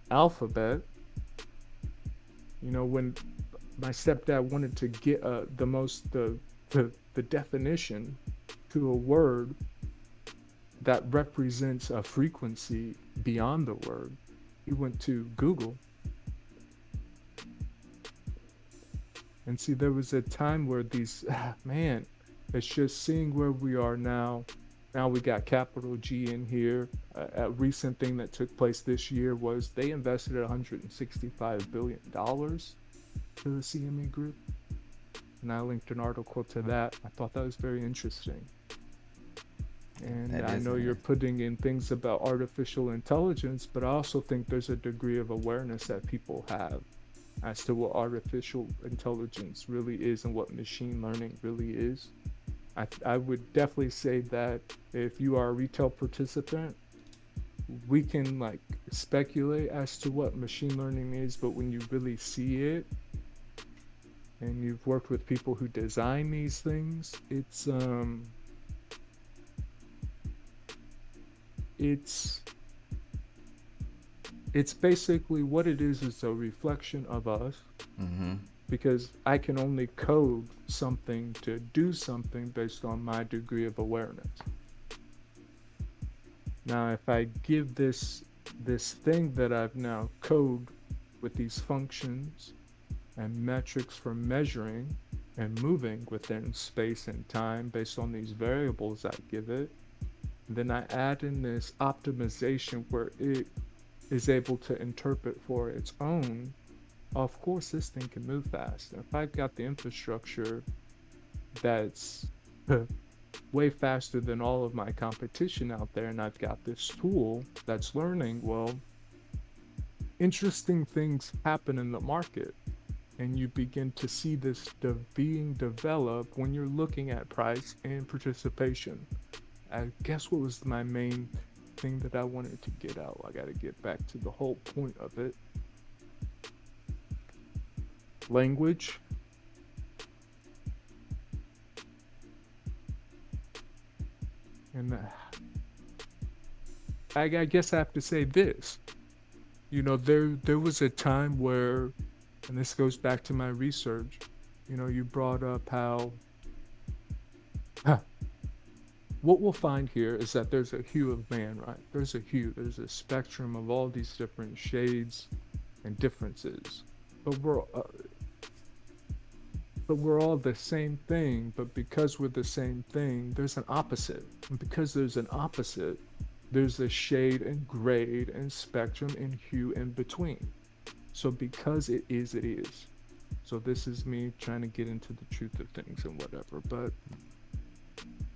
Alphabet. You know, when my stepdad wanted to get the definition to a word that represents a frequency beyond the word, he went to Google. And see, there was a time where it's just seeing where we are now. Now we got capital G in here. A recent thing that took place this year was they invested $165 billion to the CME group. And I linked an article to that. I thought that was very interesting. And I know you're putting in things about artificial intelligence, but I also think there's a degree of awareness that people have as to what artificial intelligence really is and what machine learning really is. I would definitely say that if you are a retail participant, we can like speculate as to what machine learning is, but when you really see it and you've worked with people who design these things, it's basically what it is a reflection of us. Mm-hmm. Because I can only code something to do something based on my degree of awareness. Now, if I give this thing that I've now coded with these functions and metrics for measuring and moving within space and time based on these variables I give it, then I add in this optimization where it is able to interpret for its own. Of course, this thing can move fast. And if I've got the infrastructure that's way faster than all of my competition out there, and I've got this tool that's learning, well, interesting things happen in the market. And you begin to see this being developed when you're looking at price and participation. I guess what was my main thing that I wanted to get out? I got to get back to the whole point of it. Language. And I guess I have to say this. You know, there was a time where, and this goes back to my research, you know, you brought up how what we'll find here is that there's a hue of man, right? There's a spectrum of all these different shades and differences. but we're all the same thing. But because we're the same thing, there's an opposite. And because there's an opposite, there's a shade and grade and spectrum and hue in between. So because it is, it is. So this is me trying to get into the truth of things and whatever. But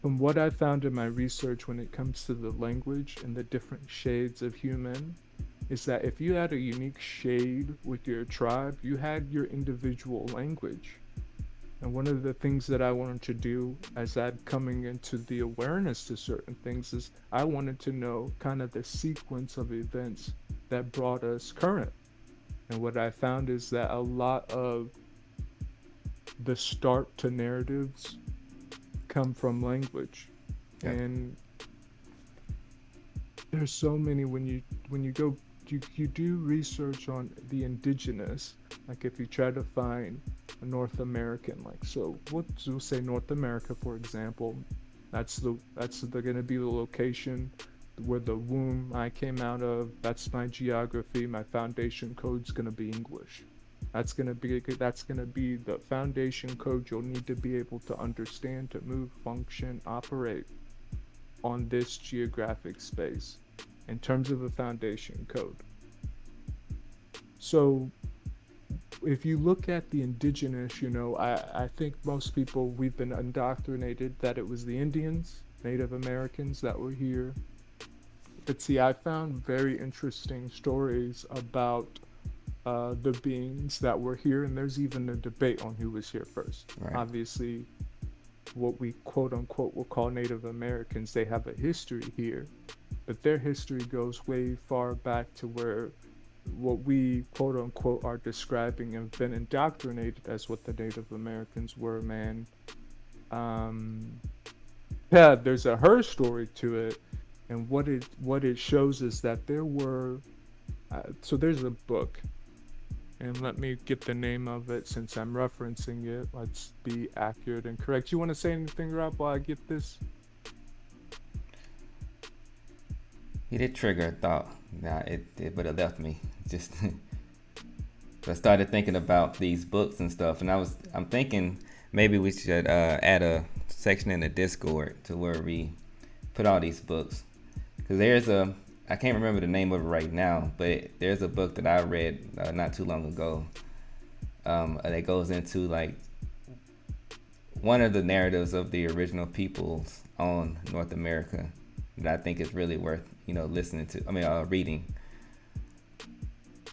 from what I found in my research when it comes to the language and the different shades of human, is that if you had a unique shade with your tribe, you had your individual language. And one of the things that I wanted to do as I'm coming into the awareness to certain things is I wanted to know kind of the sequence of events that brought us current. And what I found is that a lot of the start to narratives come from language. Yeah. And there's so many when you go you do research on the indigenous, like if you try to find a North American, like, so we'll say North America, for example, that's going to be the location where the womb I came out of. That's my geography. My foundation code's going to be English. That's going to be the foundation code you'll need to be able to understand, to move, function, operate on this geographic space in terms of a foundation code. So if you look at the indigenous, I think most people, we've been indoctrinated that it was the Indians, Native Americans that were here. But see, I found very interesting stories about the beings that were here, and there's even a debate on who was here first. Right. Obviously, what we quote unquote will call Native Americans, they have a history here, but their history goes way far back to where what we quote unquote are describing and been indoctrinated as what the Native Americans were, man. Yeah, there's a her story to it, and what it shows is that there were so there's a book, and let me get the name of it since I'm referencing it. Let's be accurate and correct. You want to say anything, Rob, while I get this? It did trigger a thought. Nah, but it left me. Just I started thinking about these books and stuff, and I'm thinking maybe we should add a section in the Discord to where we put all these books, because I can't remember the name of it right now, but there's a book that I read not too long ago that goes into like one of the narratives of the original peoples on North America that I think is really worth listening to. Reading.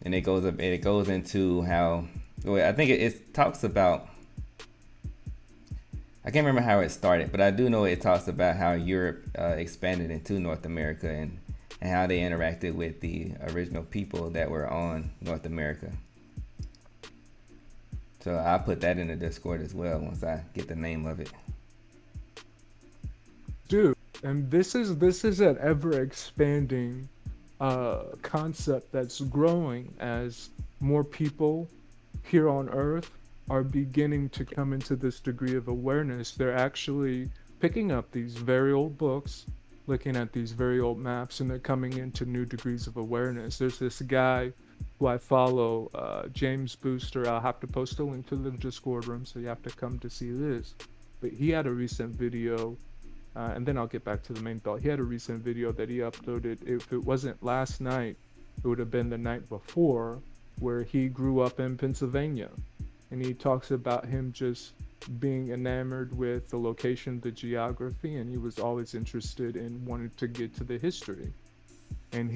And it goes into how, I think it talks about, I can't remember how it started, but I do know it talks about how Europe expanded into North America and how they interacted with the original people that were on North America. So I'll put that in the Discord as well once I get the name of it. Dude, and this is an ever expanding concept that's growing as more people here on Earth are beginning to come into this degree of awareness. They're actually picking up these very old books, looking at these very old maps, and they're coming into new degrees of awareness. There's this guy who I follow, James Booster. I'll have to post a link to the Discord room, so you have to come to see this. But he had a recent video, and then I'll get back to the main thought. He had a recent video that he uploaded. If it wasn't last night, it would have been the night before, where he grew up in Pennsylvania. And he talks about him just being enamored with the location, the geography, and he was always interested in wanting to get to the history. And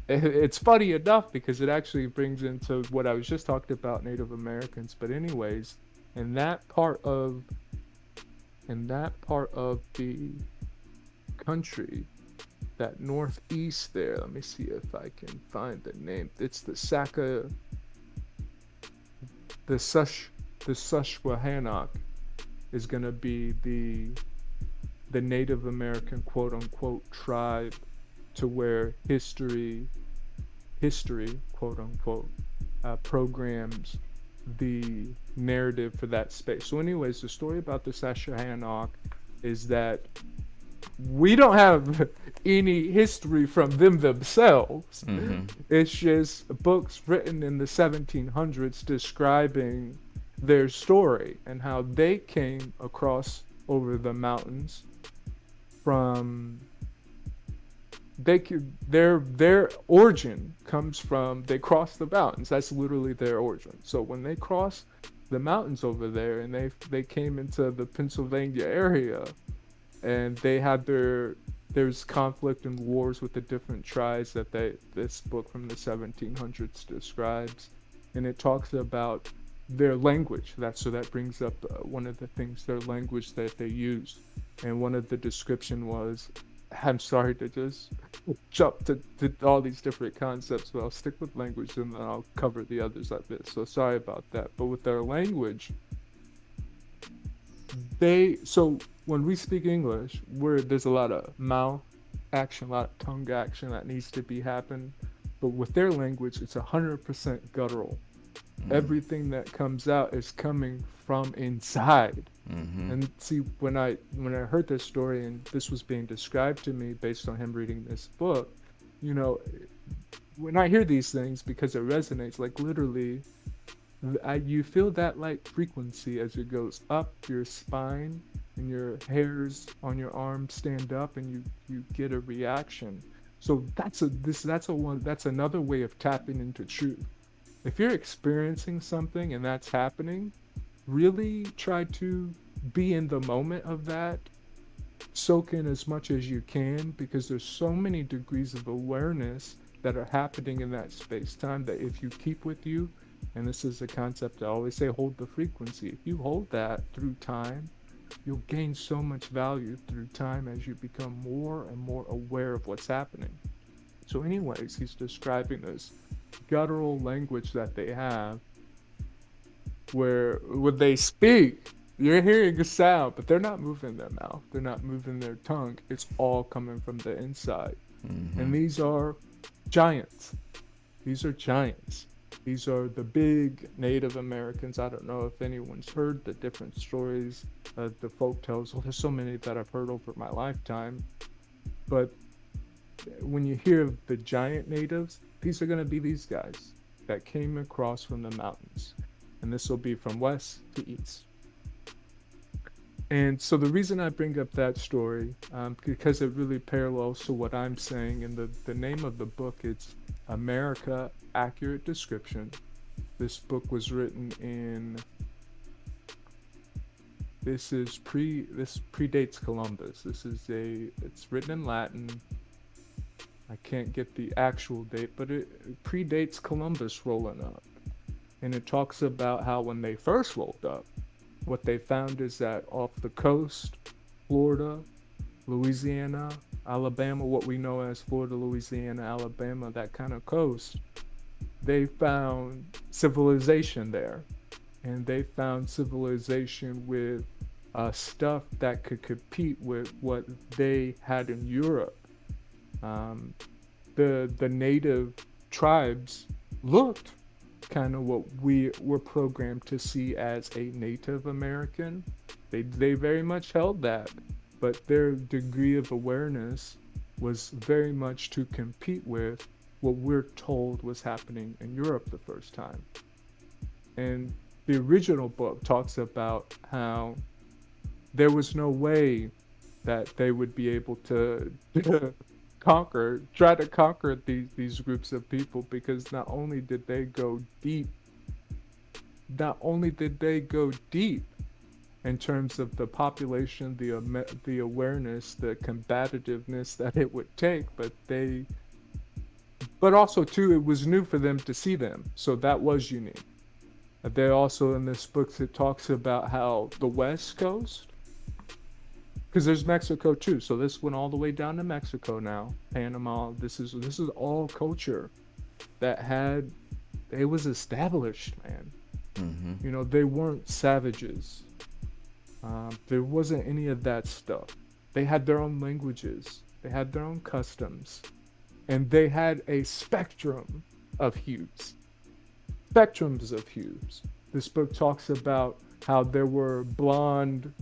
it's funny enough because it actually brings into what I was just talking about, Native Americans. But anyways, in that part of the country, that northeast there, let me see if I can find the name. It's the Susquehannock is going to be the Native American quote unquote tribe, to where history quote unquote programs the narrative for that space. So anyways, the story about the Susquehannock is that we don't have any history from them themselves. Mm-hmm. It's just books written in the 1700s describing their story and how they came across over the mountains from their origin comes from they crossed the mountains. That's literally their origin. So when they crossed the mountains over there and they came into the Pennsylvania area, and they had there's conflict and wars with the different tribes that this book from the 1700s describes, and it talks about their language. That brings up one of the things, their language that they use, and one of the description was, I'm sorry to just jump to all these different concepts, but I'll stick with language and then I'll cover the others like this. So sorry about that. But with their language, so when we speak English, there's a lot of mouth action, a lot of tongue action that needs to be happen. But with their language, it's 100% guttural. Everything that comes out is coming from inside. Mm-hmm. And see, when I heard this story and this was being described to me based on him reading this book, you know, when I hear these things, because it resonates, like literally, you feel that like frequency as it goes up your spine, and your hairs on your arm stand up, and you get a reaction. So that's another way of tapping into truth. If you're experiencing something and that's happening, really try to be in the moment of that. Soak in as much as you can, because there's so many degrees of awareness that are happening in that space time that if you keep with you, and this is a concept I always say, hold the frequency. If you hold that through time, you'll gain so much value through time as you become more and more aware of what's happening. So anyways, he's describing this guttural language that they have, where when they speak, you're hearing a sound, but they're not moving their mouth, they're not moving their tongue. It's all coming from the inside. Mm-hmm. And these are giants. These are giants. These are the big Native Americans. I don't know if anyone's heard the different stories, the folk tales. Well, there's so many that I've heard over my lifetime. But when you hear of the giant natives, these are going to be these guys that came across from the mountains. And this will be from west to east. And so the reason I bring up that story, because it really parallels to what I'm saying, and the name of the book is America Accurate Description. This book was written in, this predates Columbus. It's written in Latin. I can't get the actual date, but it predates Columbus rolling up. And it talks about how when they first rolled up, what they found is that off the coast, Florida, Louisiana, Alabama, what we know as Florida, Louisiana, Alabama, that kind of coast, they found civilization there. And they found civilization with stuff that could compete with what they had in Europe. The native tribes looked kind of what we were programmed to see as a Native American. They very much held that, but their degree of awareness was very much to compete with what we're told was happening in Europe the first time. And the original book talks about how there was no way that they would be able to try to conquer these groups of people, because not only did they go deep in terms of the population, the awareness, the combativeness that it would take, but also too, it was new for them to see them, so that was unique. They also, in this book, it talks about how the West Coast, because there's Mexico too, so this went all the way down to Mexico now, Panama. This is all culture that it was established, man. Mm-hmm. You know, they weren't savages. There wasn't any of that stuff. They had their own languages, they had their own customs, and they had a spectrum of hues. Spectrums of hues. This book talks about how there were blonde,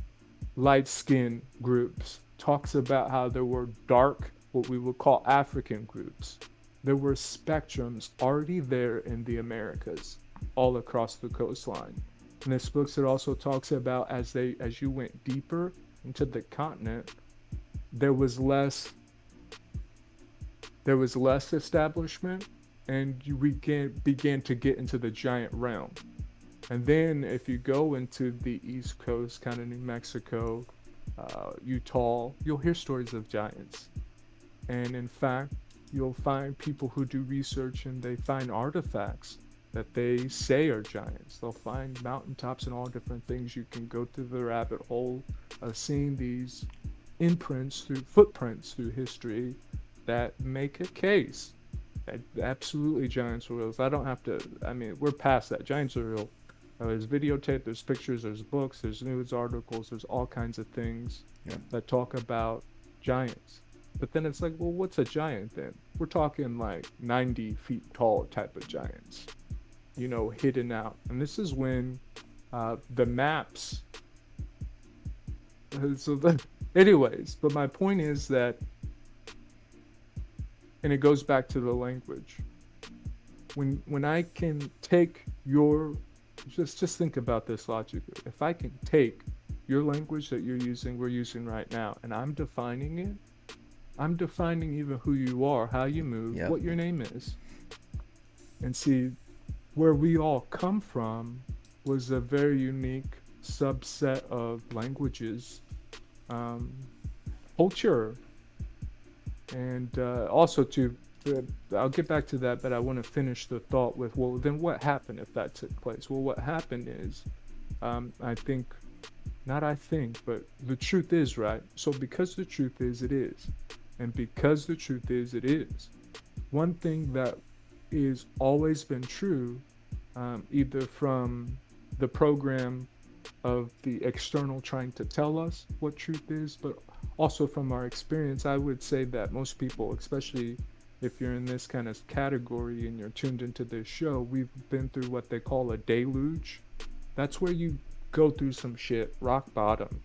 light-skinned groups. talks about how there were dark, what we would call African groups. There were spectrums already there in the Americas, all across the coastline. In this book, it also talks about as you went deeper into the continent, there was less establishment, and you began to get into the giant realm. And then if you go into the East Coast, kind of New Mexico, Utah, you'll hear stories of giants. And in fact, you'll find people who do research and they find artifacts that they say are giants. They'll find mountaintops and all different things. You can go through the rabbit hole of seeing these footprints through history that make a case that absolutely giants are real. I don't have to, I mean, we're past that. Giants are real. There's videotape, there's pictures, there's books, there's news articles, there's all kinds of things that talk about giants. But then it's like, well, what's a giant then? We're talking like 90 feet tall type of giants, hidden out. And this is when the maps. Anyways, but my point is that, and it goes back to the language. When I can take your, just think about this logically. If I can take your language that we're using right now, and I'm defining it, I'm defining even who you are, how you move, what your name is. And see, where we all come from was a very unique subset of languages, culture, and also I'll get back to that, but I want to finish the thought with, well, then what happened if that took place? Well, what happened is, but the truth is, right? So because the truth is, it is. And because the truth is, it is. One thing that is always been true, either from the program of the external trying to tell us what truth is, but also from our experience, I would say that most people, especially if you're in this kind of category and you're tuned into this show, we've been through what they call a deluge. That's where you go through some shit, rock bottom.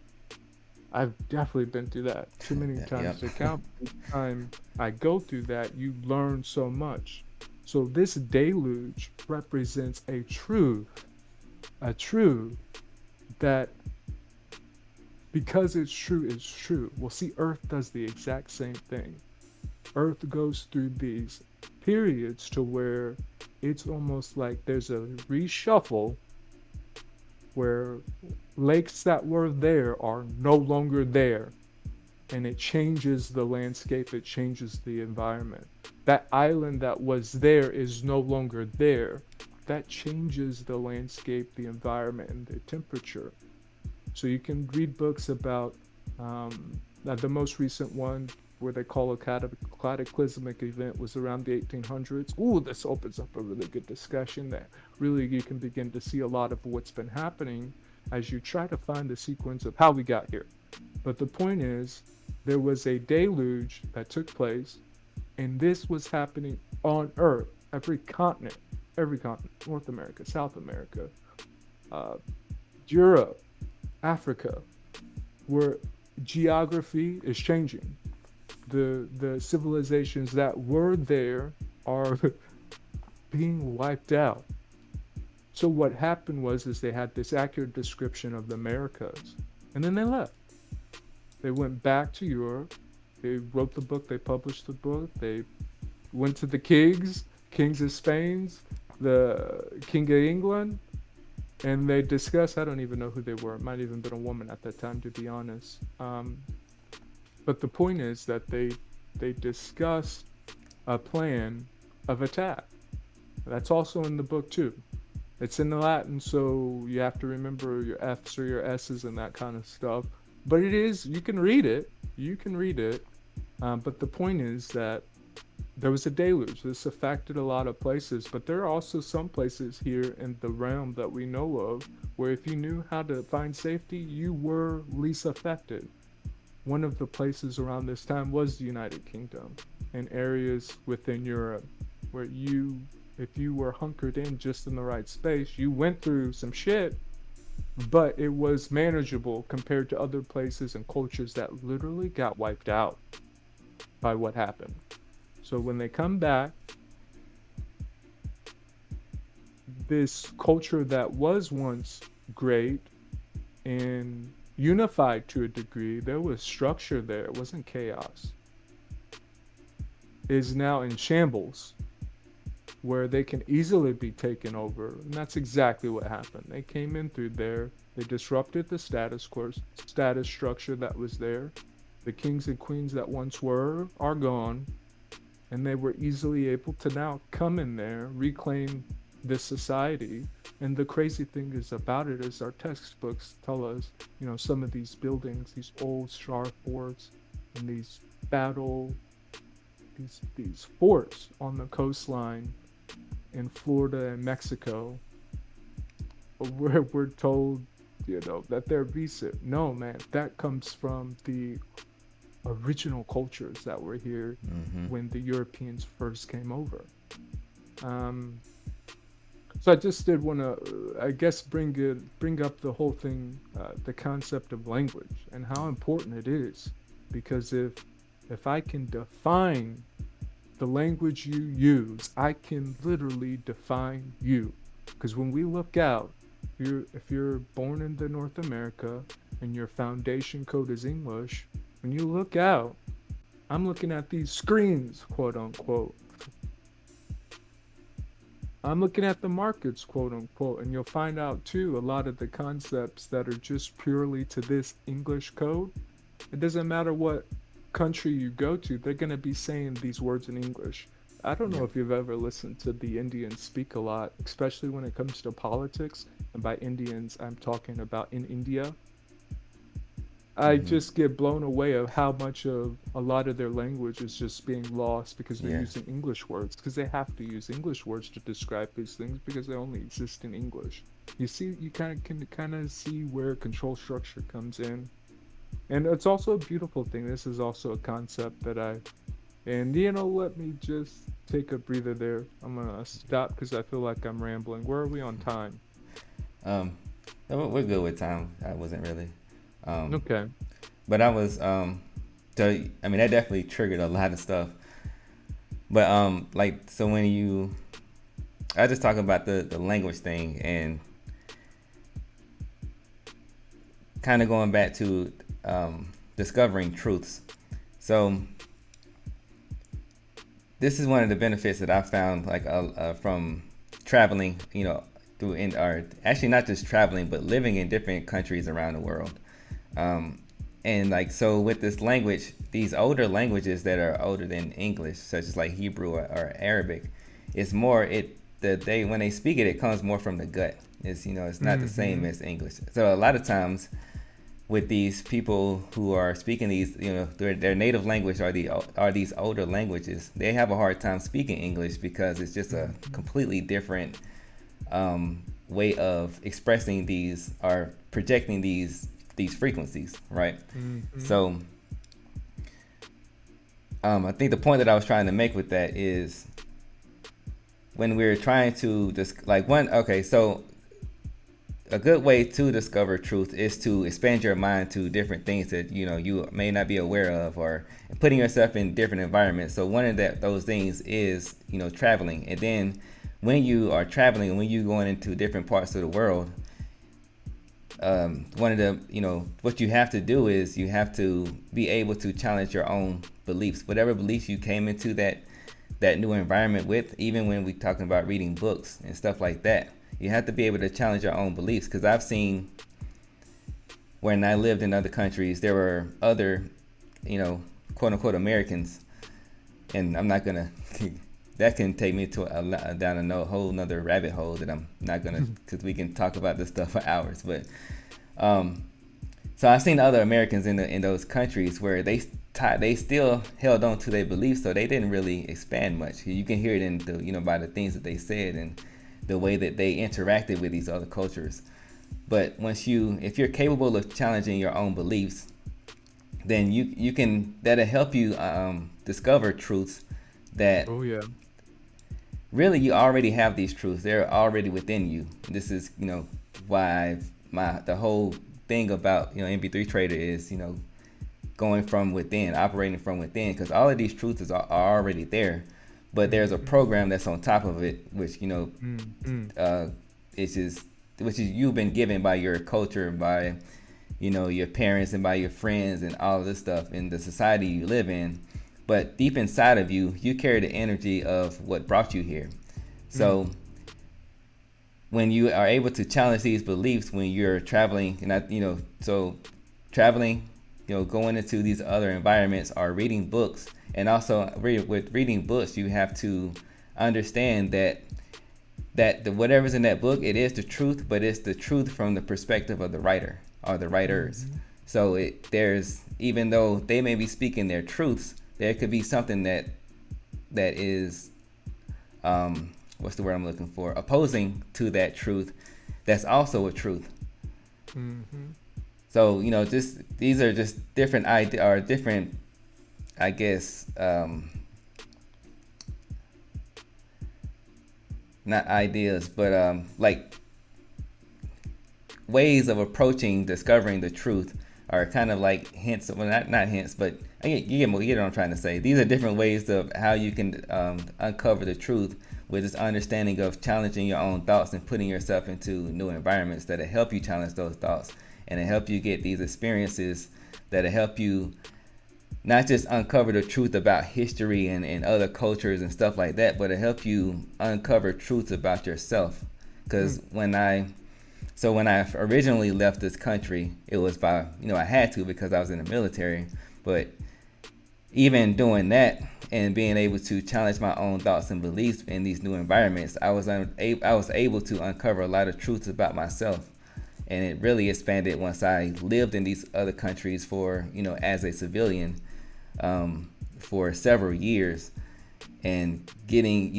I've definitely been through that too many times to count. Each time I go through that, you learn so much. So this deluge represents a truth that, because it's true. Well, see, Earth does the exact same thing. Earth goes through these periods to where it's almost like there's a reshuffle where lakes that were there are no longer there, and it changes the landscape, it changes the environment. That island that was there is no longer there. That changes the landscape, the environment, and the temperature. So you can read books about the most recent one where they call a cataclysmic event was around the 1800s. Ooh, this opens up a really good discussion that really you can begin to see a lot of what's been happening as you try to find the sequence of how we got here. But the point is, there was a deluge that took place, and this was happening on Earth, every continent, North America, South America, Europe, Africa, where geography is changing. The civilizations that were there are being wiped out. So what happened was they had this accurate description of the Americas, and then they left. They went back to Europe. They wrote the book. They published the book. They went to the kings of Spain, the King of England, and they discussed, I don't even know who they were. It might have even been a woman at that time, to be honest. But the point is that they discussed a plan of attack. That's also in the book too. It's in the Latin, so you have to remember your F's or your S's and that kind of stuff. But you can read it. But the point is that there was a deluge. This affected a lot of places, but there are also some places here in the realm that we know of where if you knew how to find safety, you were least affected. One of the places around this time was the United Kingdom and areas within Europe where if you were hunkered in just in the right space, you went through some shit, but it was manageable compared to other places and cultures that literally got wiped out by what happened. So when they come back, this culture that was once great and unified to a degree, there was structure there, it wasn't chaos, is now in shambles where they can easily be taken over. And that's exactly what happened. They came in through there, they disrupted the status quo, status structure that was there. The kings and queens that once were are gone, and they were easily able to now come in there, reclaim this society. And the crazy thing is about it is our textbooks tell us, some of these buildings, these old star forts, and these forts on the coastline in Florida and Mexico, where we're told, that they're recent. No, man, that comes from the original cultures that were here when the Europeans first came over. Um, so I just did want to, I guess, bring up the whole thing, the concept of language and how important it is, because if I can define the language you use, I can literally define you. Because when we look out, if you're born in the North America and your foundation code is English, when you look out, I'm looking at these screens, quote unquote. I'm looking at the markets, quote unquote, and you'll find out too a lot of the concepts that are just purely to this English code. It doesn't matter what country you go to, they're going to be saying these words in English. I don't know if you've ever listened to the Indians speak a lot, especially when it comes to politics. And by Indians, I'm talking about in India. I Mm-hmm. just get blown away of how much of a lot of their language is just being lost because they're Yeah. using English words, because they have to use English words to describe these things because they only exist in English. You see, you kind of see where control structure comes in. And it's also a beautiful thing. This is also a concept that and let me just take a breather there. I'm gonna stop because I feel like I'm rambling. Where are we on time? Um, we're good with time. I wasn't really. Um, Okay. but I was. So I mean, that definitely triggered a lot of stuff. But like, so when I just talk about the language thing and kind of going back to discovering truths. So this is one of the benefits that I found, like from traveling, through or actually not just traveling, but living in different countries around the world. Um, and like, so with this language, these older languages that are older than English, such as like Hebrew or Arabic, it's more when they speak it, it comes more from the gut. It's not the same Mm-hmm. as English. So a lot of times with these people who are speaking these, their native language are these older languages, they have a hard time speaking English because it's just a Mm-hmm. completely different way of expressing these or projecting these frequencies, right? Mm-hmm. So I think the point that I was trying to make with that is when we're trying to just like so a good way to discover truth is to expand your mind to different things that you may not be aware of, or putting yourself in different environments. So one of those things is traveling. And then when you are traveling and when you're going into different parts of the world, one of the what you have to do is you have to be able to challenge your own beliefs, whatever beliefs you came into that new environment with. Even when we talking about reading books and stuff like that, you have to be able to challenge your own beliefs. Because I've seen when I lived in other countries, there were other, quote unquote Americans, and I'm not gonna. That can take me to down a whole nother rabbit hole that I'm not gonna, because we can talk about this stuff for hours. But so I've seen other Americans in those countries where they still held on to their beliefs, so they didn't really expand much. You can hear it in the by the things that they said and the way that they interacted with these other cultures. But if you're capable of challenging your own beliefs, then that'll help you discover truths that Oh yeah. really you already have. These truths, they're already within you. This is why the whole thing about MP3 Trader is going from within, operating from within, because all of these truths are already there, but there's a program that's on top of it, which it's just which is you've been given by your culture, by your parents and by your friends and all of this stuff in the society you live in. But deep inside of you, you carry the energy of what brought you here. So when you are able to challenge these beliefs when you're traveling, and traveling, going into these other environments or reading books, and also with reading books, you have to understand that whatever's in that book, it is the truth, but it's the truth from the perspective of the writer or the writers. So there's, even though they may be speaking their truths, there could be something that is what's the word I'm looking for, opposing to that truth, that's also a truth. So just these are just different ideas, or different, I guess, not ideas, but like ways of approaching discovering the truth, are kind of like hints. Well, not hints, but you get what I'm trying to say. These are different ways of how you can uncover the truth, with this understanding of challenging your own thoughts and putting yourself into new environments that'll help you challenge those thoughts, and it help you get these experiences that'll help you not just uncover the truth about history and other cultures and stuff like that, but it help you uncover truths about yourself. Because when I originally left this country, it was by, I had to, because I was in the military. But even doing that and being able to challenge my own thoughts and beliefs in these new environments, I was able to uncover a lot of truths about myself. And it really expanded once I lived in these other countries for, as a civilian, for several years, and getting,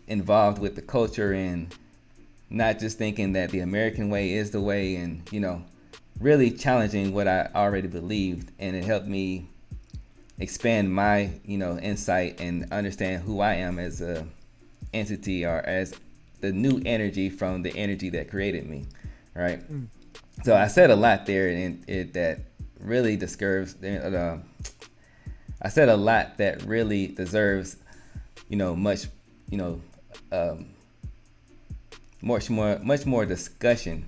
involved with the culture, and not just thinking that the American way is the way, and, really challenging what I already believed. And it helped me expand my, insight and understand who I am as a entity, or as the new energy from the energy that created me. Right. So I said a lot there, and that really deserves, I said a lot that really deserves, much more discussion,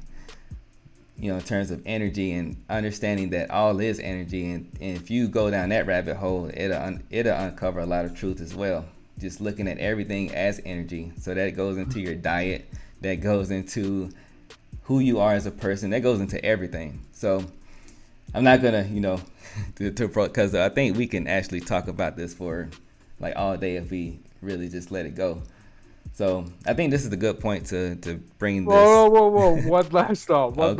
in terms of energy and understanding that all is energy. And if you go down that rabbit hole, it'll uncover a lot of truth as well. Just looking at everything as energy. So that goes into your diet, that goes into who you are as a person, that goes into everything. So I'm not gonna, because I think we can actually talk about this for like all day if we really just let it go. So I think this is a good point to bring this. Whoa! One last thought. One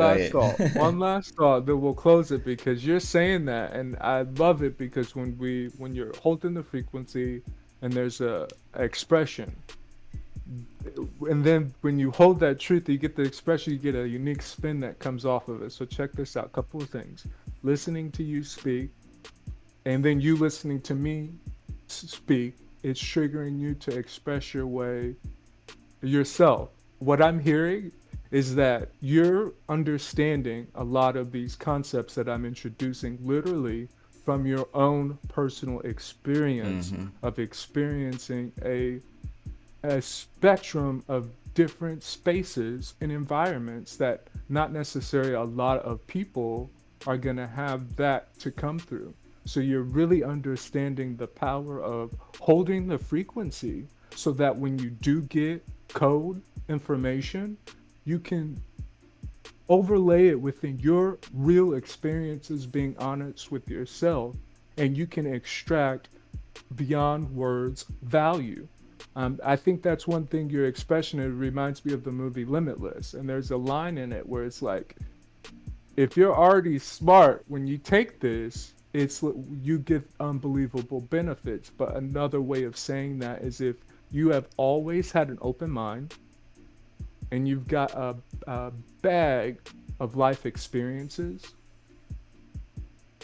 last thought. Then we'll close it, because you're saying that, and I love it, because when you're holding the frequency and there's a expression, and then when you hold that truth, you get the expression, you get a unique spin that comes off of it. So check this out. Couple of things: listening to you speak, and then you listening to me speak. It's triggering you to express your way yourself. What I'm hearing is that you're understanding a lot of these concepts that I'm introducing literally from your own personal experience of experiencing a spectrum of different spaces and environments that not necessarily a lot of people are going to have that to come through. So you're really understanding the power of holding the frequency, so that when you do get code information, you can overlay it within your real experiences, being honest with yourself, and you can extract beyond words value. I think that's one thing your expression, it reminds me of the movie Limitless, and there's a line in it where it's like, if you're already smart, when you take this, you get unbelievable benefits. But another way of saying that is, if you have always had an open mind, and you've got a bag of life experiences,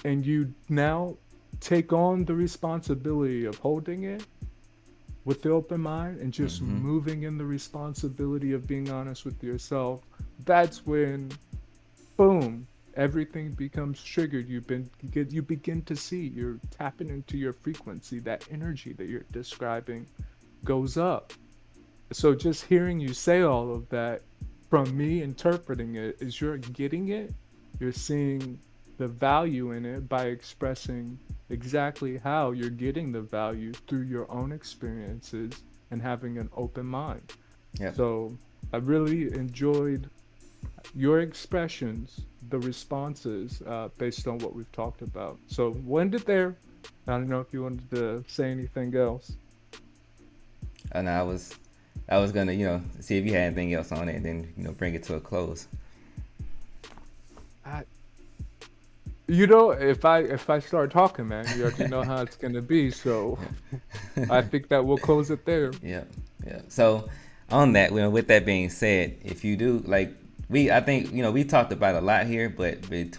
and you now take on the responsibility of holding it with the open mind, and just moving in the responsibility of being honest with yourself, that's when boom, everything becomes triggered. You begin to see, you're tapping into your frequency. That energy that you're describing goes up. So just hearing you say all of that, from me interpreting it, is you're getting it. You're seeing the value in it by expressing exactly how you're getting the value through your own experiences and having an open mind. Yep. So I really enjoyed your expressions, the responses based on what we've talked about. So we'll end it there. I don't know if you wanted to say anything else. And I was gonna, see if you had anything else on it, and then bring it to a I, if I start talking, man, you already know how it's gonna be. So I close. think that we'll close it there. Yeah, yeah. So on that, with that being said, if you do like I think we talked about a lot here, but with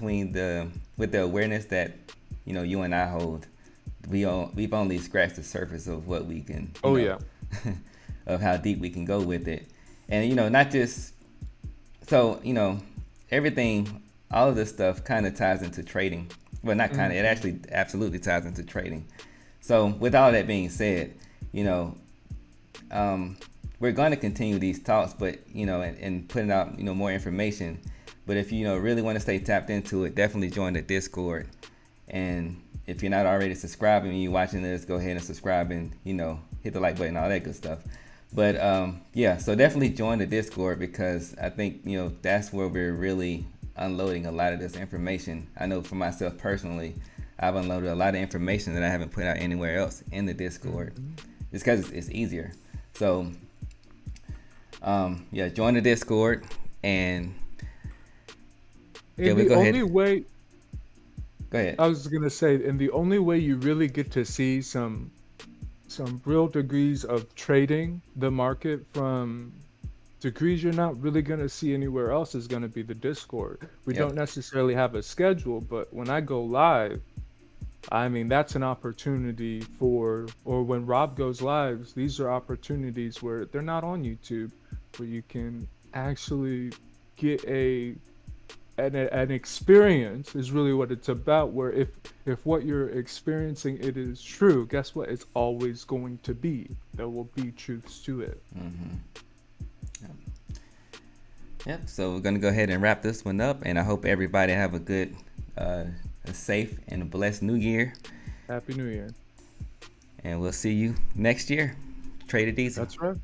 the awareness that you and I hold, we've only scratched the surface of what we can, Oh yeah. of how deep we can go with it, and not just so everything, all of this stuff kind of ties into trading. Well, not kind of, it Hmm. actually absolutely ties into trading. So with all that being said, you know we're going to continue these talks, but and putting out more information. But if you really want to stay tapped into it, definitely join the Discord. And if you're not already subscribing and you're watching this, go ahead and subscribe and hit the like button, all that good stuff. But yeah, so definitely join the Discord, because I think that's where we're really unloading a lot of this information. I know for myself personally, I've unloaded a lot of information that I haven't put out anywhere else in the Discord, Hmm. just because it's easier. So yeah, join the Discord, and yeah, And we the go ahead. only way, Go ahead. I was gonna say, and the only way you really get to see some real degrees of trading the market from degrees you're not really going to see anywhere else is going to be the Discord. We Yep. don't necessarily have a schedule, but when I go live, I mean, that's an opportunity for, or when Rob goes live, these are opportunities where they're not on YouTube, where you can actually get an experience is really what it's about, where if what you're experiencing it is true, guess what, it's always going to be, there will be truths to it. Mm-hmm. Yep. Yep. So we're gonna go ahead and wrap this one up, and I hope everybody have a good, a safe and a blessed New Year, Happy New Year. and we'll see you next year. Trade it easy. That's right.